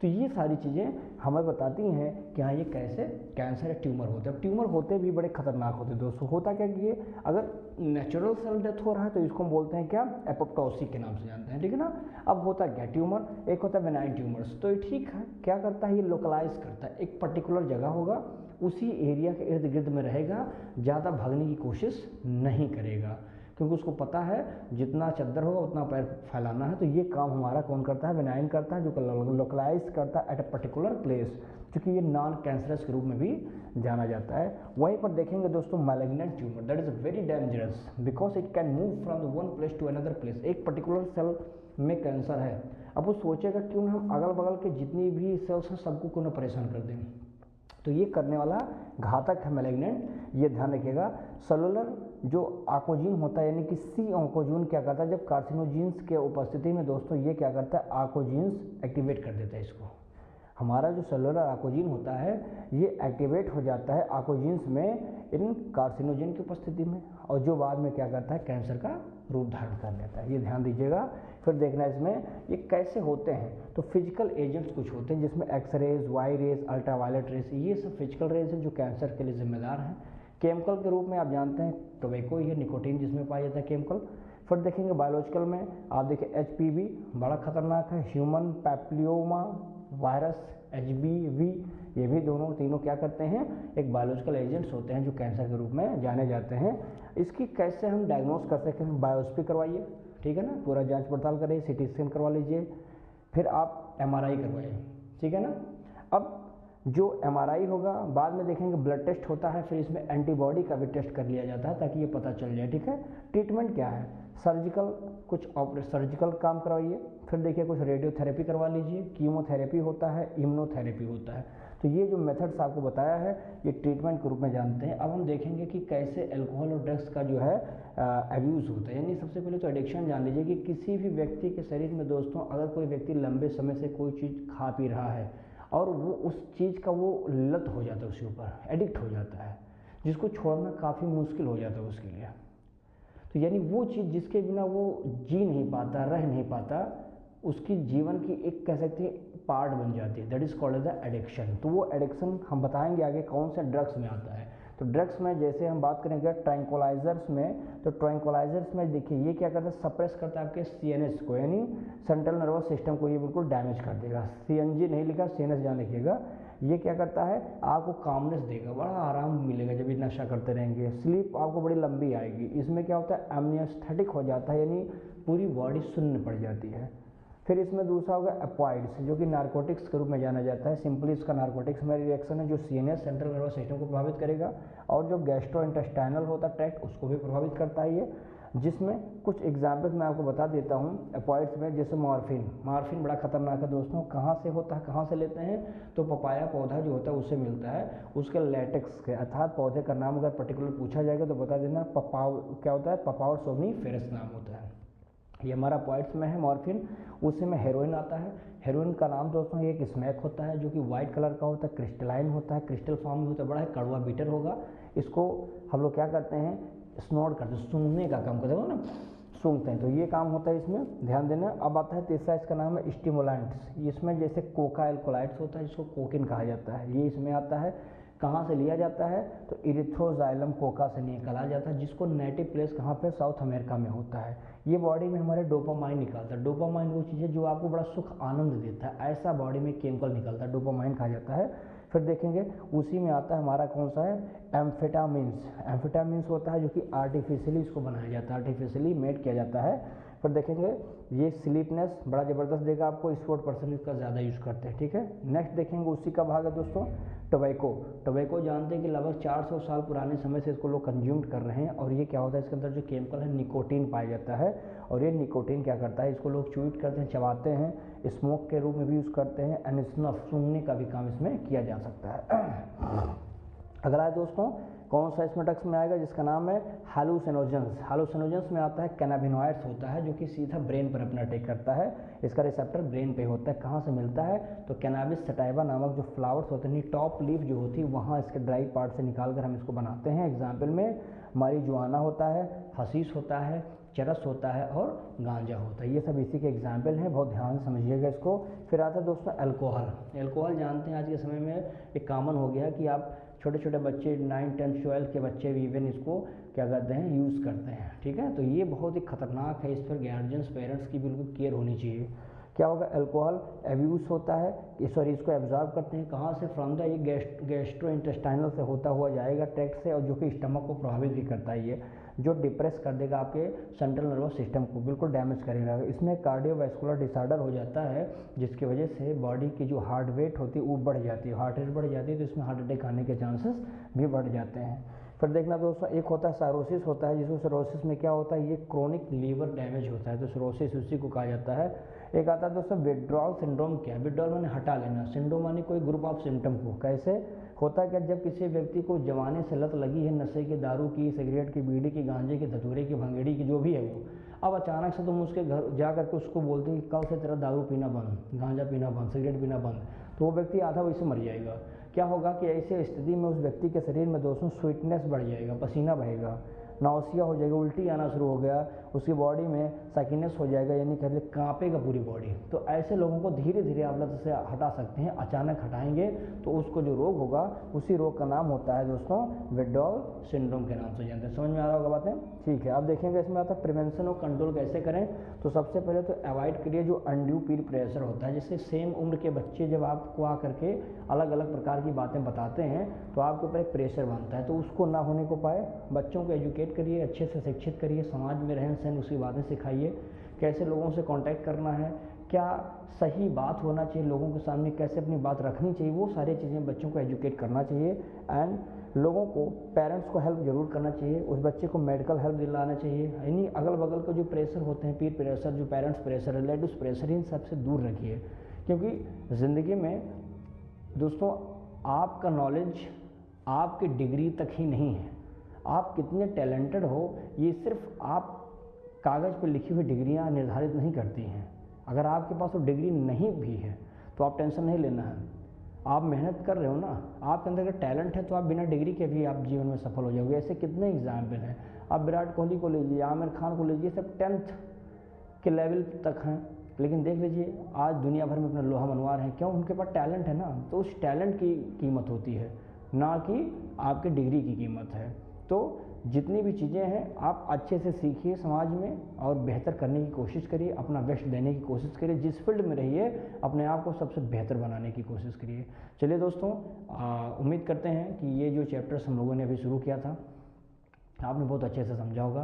तो ये सारी चीज़ें हमें बताती हैं कि हाँ ये कैसे कैंसर या ट्यूमर होते हैं। अब ट्यूमर होते भी बड़े खतरनाक होते हैं दोस्तों। होता क्या कि ये अगर नेचुरल सेल डेथ हो रहा है तो इसको हम बोलते हैं क्या? एपोप्टोसिस के नाम से जानते हैं, ठीक है ना। अब होता क्या, ट्यूमर एक होता है बेनाइन ट्यूमर्स, तो ये ठीक है, क्या करता है ये लोकलाइज करता है, एक पर्टिकुलर जगह होगा, उसी एरिया के इर्द गिर्द में रहेगा, ज़्यादा भागने की कोशिश नहीं करेगा, क्योंकि उसको पता है जितना चद्दर होगा उतना पैर फैलाना है। तो ये काम हमारा कौन करता है? बेनाइन करता है, जो लोकलाइज करता है एट अ पर्टिकुलर प्लेस, क्योंकि ये नॉन कैंसरस के रूप में भी जाना जाता है। वहीं पर देखेंगे दोस्तों malignant tumour, that is very dangerous because it can move from the one place to another place. एक पर्टिकुलर सेल में कैंसर है, अब वो सोचेगा क्यों हम अगल बगल के जितनी भी सेल्स हैं सबको क्यों ना परेशान कर दें। तो ये करने वाला घातक है मैलिग्नेंट, ये ध्यान रखिएगा। सेलुलर जो आकोजीन होता है, यानी कि सी ऑन्कोजीन क्या करता है, जब कार्सिनोजीन्स के उपस्थिति में दोस्तों ये क्या करता है? आकोजीन्स एक्टिवेट कर देता है इसको। हमारा जो सेलुलर आकोजीन होता है ये एक्टिवेट हो जाता है आकोजीन्स में इन कार्सिनोजेन की उपस्थिति में, और जो बाद में क्या करता है? कैंसर का रूप धारण कर लेता है। ये ध्यान दीजिएगा। फिर देखना इसमें ये कैसे होते हैं। तो फिजिकल एजेंट्स कुछ होते हैं जिसमें X rays, Y rays, ultraviolet rays, ये सब फिजिकल रेज हैं जो कैंसर के लिए जिम्मेदार हैं। केमिकल के रूप में आप जानते हैं टोबैको, ये निकोटीन जिसमें पाया जाता है केमिकल। फिर देखेंगे बायोलॉजिकल में आप देखिए HPV बड़ा खतरनाक है, ह्यूमन पैप्लियोमा वायरस HBV, ये भी दोनों तीनों क्या करते हैं? एक बायोलॉजिकल एजेंट्स होते हैं जो कैंसर के रूप में जाने जाते हैं। इसकी कैसे हम डायग्नोस कर सकते हैं? बायोप्सी करवाइए, ठीक है ना, पूरा जांच पड़ताल करिए, CT स्कैन करवा लीजिए, फिर आप MRI करवाइए, ठीक है ना। अब जो MRI होगा बाद में देखेंगे ब्लड टेस्ट होता है, फिर इसमें एंटीबॉडी का भी टेस्ट कर लिया जाता है ताकि ये पता चल जाए, ठीक है। ट्रीटमेंट क्या है? सर्जिकल, कुछ सर्जिकल काम करवाइए, फिर देखिए कुछ रेडियोथेरेपी करवा लीजिए, कीमोथेरेपी होता है, इम्यूनोथेरेपी होता है। तो ये जो मेथड्स आपको बताया है ये ट्रीटमेंट के रूप में जानते हैं। अब हम देखेंगे कि कैसे अल्कोहल और ड्रग्स का जो है अब्यूज़ होता है। यानी सबसे पहले तो एडिक्शन जान लीजिए कि किसी भी व्यक्ति के शरीर में दोस्तों अगर कोई व्यक्ति लंबे समय से कोई चीज़ खा पी रहा है और वो उस चीज़ का वो लत हो जाता है, उसके ऊपर एडिक्ट हो जाता है, जिसको छोड़ना काफ़ी मुश्किल हो जाता है उसके लिए। तो यानी वो चीज़ जिसके बिना वो जी नहीं पाता, रह नहीं पाता, उसकी जीवन की एक कह सकते हैं पार्ट बन जाती है, that is called the addiction. तो वो एडिक्शन हम बताएंगे आगे कौन सा ड्रग्स में आता है। तो ड्रग्स में जैसे हम बात करेंगे ट्रैंक्विलाइजर्स में, तो ट्रैंक्विलाइजर्स में देखिए ये क्या करता है? सप्रेस करता है आपके CNS को, यानी सेंट्रल नर्वस सिस्टम को ये बिल्कुल डैमेज कर देगा। CNG नहीं लिखा, CNS जान लिखिएगा। ये क्या करता है? आपको कामनेस देगा, बड़ा आराम मिलेगा जब ये नशा करते रहेंगे। स्लीप आपको बड़ी लंबी आएगी। इसमें क्या होता है? एमनिस्थेटिक हो जाता है, यानी पूरी बॉडी शून्य पड़ जाती है। फिर इसमें दूसरा होगा एपॉइड्स, जो कि नारकोटिक्स के रूप में जाना जाता है। सिंपली इसका नारकोटिक्स में रिएक्शन है जो CNS सेंट्रल नर्वस सिस्टम को प्रभावित करेगा, और जो गैस्ट्रो इंटेस्टाइनल होता है ट्रैक्ट उसको भी प्रभावित करता है ये। जिसमें कुछ एग्जाम्पल्स मैं आपको बता देता हूँ एपॉइड्स में, जैसे मॉर्फिन बड़ा खतरनाक है दोस्तों। कहाँ से होता है, कहाँ से लेते हैं? तो पपाया पौधा जो होता है उससे मिलता है, उसके लेटेक्स के, अर्थात पौधे का नाम अगर पर्टिकुलर पूछा जाएगा तो बता देना, पपाव क्या होता है? पपावर सोमनीफेरस नाम होता है। ये हमारा पॉइंट्स में है मॉर्फिन, उसी में हेरोइन आता है। हेरोइन का नाम दोस्तों एक स्मैक होता है जो कि वाइट कलर का होता है, क्रिस्टलाइन होता है, क्रिस्टल फॉर्म में होता है, बड़ा है कड़वा बीटर होगा। इसको हम लोग क्या करते हैं, स्नोट करते हैं, सूंघने का काम करते हो ना, सूंघते हैं, तो ये काम होता है इसमें, ध्यान देना। अब आता है तीसरा, इसका नाम है स्टिमुलेंट्स। इसमें जैसे कोका एल्कोलाइट्स होता है जिसको कोकिन कहा जाता है, ये इसमें आता है। कहाँ से लिया जाता है, तो इरिथ्रोजाइलम कोका से निकाला जाता है, जिसको नेटिव प्लेस कहाँ पे, साउथ अमेरिका में होता है। ये बॉडी में हमारे डोपामाइन निकालता है। डोपामाइन वो चीज़ है जो आपको बड़ा सुख आनंद देता है, ऐसा बॉडी में केमिकल निकलता है, डोपामाइन कहा जाता है। फिर देखेंगे उसी में आता है हमारा कौन सा है, एम्फेटामिन्स। एम्फेटामिन्स होता है जो कि आर्टिफिशियली इसको बनाया जाता है, आर्टिफिशियली मेड किया जाता है। फिर देखेंगे ये स्लीपनेस बड़ा ज़बरदस्त देगा आपको, स्पोर्ट पर्सन इसका ज़्यादा यूज़ करते हैं, ठीक है। नेक्स्ट देखेंगे उसी का भाग है दोस्तों टोबैको। टोबैको जानते हैं कि लगभग 400 साल पुराने समय से इसको लोग कंज्यूम कर रहे हैं, और ये क्या होता है, इसके अंदर जो केमिकल है निकोटीन पाया जाता है, और ये निकोटीन क्या करता है, इसको लोग च्यूट करते हैं, चबाते हैं, स्मोक के रूप में भी यूज़ करते हैं, एंड स्नफ सूंघने का भी काम इसमें किया जा सकता है। अगला है दोस्तों कौन सा इसमें टक्स में आएगा, जिसका नाम है हालूसिनोजेंस। हालूसिनोजेंस में आता है कैनाबिनॉइड्स होता है जो कि सीधा ब्रेन पर अपना अटैक करता है, इसका रिसेप्टर ब्रेन पे होता है। कहाँ से मिलता है, तो कैनाबिस सटाइवा नामक जो फ्लावर्स होते हैं, टॉप लीफ जो होती है वहाँ इसके ड्राई पार्ट से निकाल कर हम इसको बनाते हैं। एग्जाम्पल में मारीजुआना होता है, हशीश होता है, चरस होता है और गांजा होता है, ये सब इसी के एग्जाम्पल हैं, बहुत ध्यान से समझिएगा इसको। फिर आता है दोस्तों अल्कोहल। अल्कोहल जानते हैं आज के समय में एक कॉमन हो गया है कि आप छोटे छोटे बच्चे 9, 10, 12 के बच्चे भी इवन इसको क्या करते हैं, यूज़ करते हैं, ठीक है। तो ये बहुत ही खतरनाक है, इस पर गार्जियंस पेरेंट्स की बिल्कुल केयर होनी चाहिए। क्या होगा, अल्कोहल एब्यूज़ होता है, इसको एब्जॉर्ब करते हैं कहाँ से, फ्रॉम द, ये गैस्ट्रो इंटेस्टाइनल से होता हुआ जाएगा ट्रैक्ट से, और जो कि स्टमक को प्रभावित भी करता है, ये जो डिप्रेस कर देगा आपके सेंट्रल नर्वस सिस्टम को, बिल्कुल डैमेज करेगा। इसमें कार्डियोवैस्कुलर डिसऑर्डर हो जाता है, जिसकी वजह से बॉडी की जो हार्ट रेट होती है वो बढ़ जाती है, हार्ट रेट बढ़ जाती है तो इसमें हार्ट अटैक आने के चांसेस भी बढ़ जाते हैं। फिर देखना दोस्तों एक होता है साइरोसिस होता है, जिसको साइरोसिस में क्या होता है, ये क्रोनिक लीवर डैमेज होता है, तो साइरोसिस उसी को कहा जाता है। एक आता है दोस्तों विड्रॉल सिंड्रोम। क्या विड्रॉल माने हटा लेना, सिंड्रोम माने कोई ग्रुप ऑफ सिम्टम को। कैसे होता है, क्या जब किसी व्यक्ति को जमाने से लत लगी है नशे की, दारू की, सिगरेट की, बीड़ी की, गांजे की, धतूरे की, भंगेड़ी की, जो भी है वो, अब अचानक से तुम उसके घर जा करके उसको बोलते हैं कि कल से तेरा दारू पीना बंद, गांजा पीना बंद, सिगरेट पीना बंद, तो वो व्यक्ति आधा वैसे मर जाएगा। क्या होगा कि ऐसे स्थिति में उस व्यक्ति के शरीर में दोस्तों स्वीटनेस बढ़ जाएगा, पसीना बहेगा, नाउसिया हो जाएगा, उल्टी आना शुरू हो गया, उसकी बॉडी में साइकिनेस हो जाएगा, यानी कहते कांपेगा पूरी बॉडी। तो ऐसे लोगों को धीरे धीरे आप लत से हटा सकते हैं, अचानक हटाएंगे तो उसको जो रोग होगा उसी रोग का नाम होता है दोस्तों विड्रॉल सिंड्रोम के नाम से जानते हैं। समझ में आ रहा होगा बातें, ठीक है। अब देखेंगे इसमें आता है प्रिवेंशन और कंट्रोल कैसे करें। तो सबसे पहले तो अवॉइड करिए जो अनड्यू पीर प्रेशर होता है, जिससे सेम उम्र के बच्चे जब आपको आ करके अलग अलग प्रकार की बातें बताते हैं तो आपके ऊपर एक प्रेशर बनता है, तो उसको ना होने को पाए। बच्चों को एजुकेट करिए, अच्छे से शिक्षित करिए, समाज में रहन सहन उसकी बातें सिखाइए, कैसे लोगों से कांटेक्ट करना है, क्या सही बात होना चाहिए लोगों के सामने, कैसे अपनी बात रखनी चाहिए, वो सारी चीज़ें बच्चों को एजुकेट करना चाहिए। एंड लोगों को, पेरेंट्स को हेल्प जरूर करना चाहिए, उस बच्चे को मेडिकल हेल्प दिलाना चाहिए। यानी अगल बगल के जो प्रेशर होते हैं, पीर प्रेशर, जो पेरेंट्स प्रेशर, रिलेटिव्स प्रेशर, इन सबसे दूर रखिए, क्योंकि ज़िंदगी में दोस्तों आपका नॉलेज आपकी डिग्री तक ही नहीं है, आप कितने टैलेंटेड हो ये सिर्फ आप कागज़ पर लिखी हुई डिग्रियां निर्धारित नहीं करती हैं। अगर आपके पास वो डिग्री नहीं भी है तो आप टेंशन नहीं लेना है, आप मेहनत कर रहे हो ना, आपके अंदर अगर टैलेंट है तो आप बिना डिग्री के भी आप जीवन में सफल हो जाओगे। ऐसे कितने एग्जाम्पल हैं, आप विराट कोहली को लीजिए, आमिर खान को लीजिए, सब 10th के लेवल तक हैं, लेकिन देख लीजिए आज दुनिया भर में अपना लोहा मनवा रहे हैं। क्यों? उनके पास टैलेंट है ना, तो उस टैलेंट की कीमत होती है, ना कि आपके डिग्री की कीमत है। तो जितनी भी चीज़ें हैं आप अच्छे से सीखिए समाज में और बेहतर करने की कोशिश करिए, अपना बेस्ट देने की कोशिश करिए, जिस फील्ड में रहिए अपने आप को सबसे बेहतर बनाने की कोशिश करिए। चलिए दोस्तों, उम्मीद करते हैं कि ये जो चैप्टर्स हम लोगों ने अभी शुरू किया था आपने बहुत अच्छे से समझा होगा,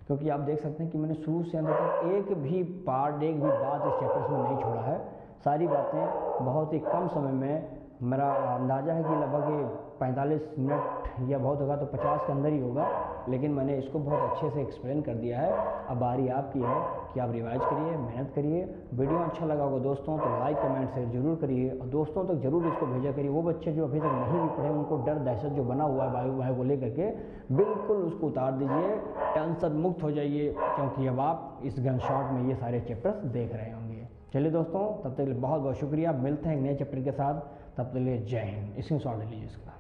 क्योंकि आप देख सकते हैं कि मैंने शुरू से अंत तक एक भी पार्ट, एक भी बात इस चैप्टर्स में नहीं छोड़ा है। सारी बातें बहुत ही कम समय में, मेरा अंदाज़ा है कि लगभग 45 मिनट या बहुत होगा तो 50 के अंदर ही होगा, लेकिन मैंने इसको बहुत अच्छे से एक्सप्लेन कर दिया है। अब बारी आपकी है कि आप रिवाइज करिए, मेहनत करिए। वीडियो अच्छा लगा होगा दोस्तों तो लाइक कमेंट शेयर जरूर करिए और दोस्तों तक जरूर इसको भेजा करिए। वो बच्चे जो अभी तक नहीं भी पढ़े, उनको डर दहशत जो बना हुआ है वायु को लेकर के, बिल्कुल उसको उतार दीजिए, टेंशन मुक्त हो जाइए, क्योंकि अब आप इस गन शॉट में ये सारे चैप्टर्स देख रहे होंगे। चलिए दोस्तों, तब तक के लिए बहुत बहुत शुक्रिया। मिलते हैं एक नए चैप्टर के साथ, तब तक के लिए जय हिंद। स्क्रीन शॉट ले लीजिए इसका।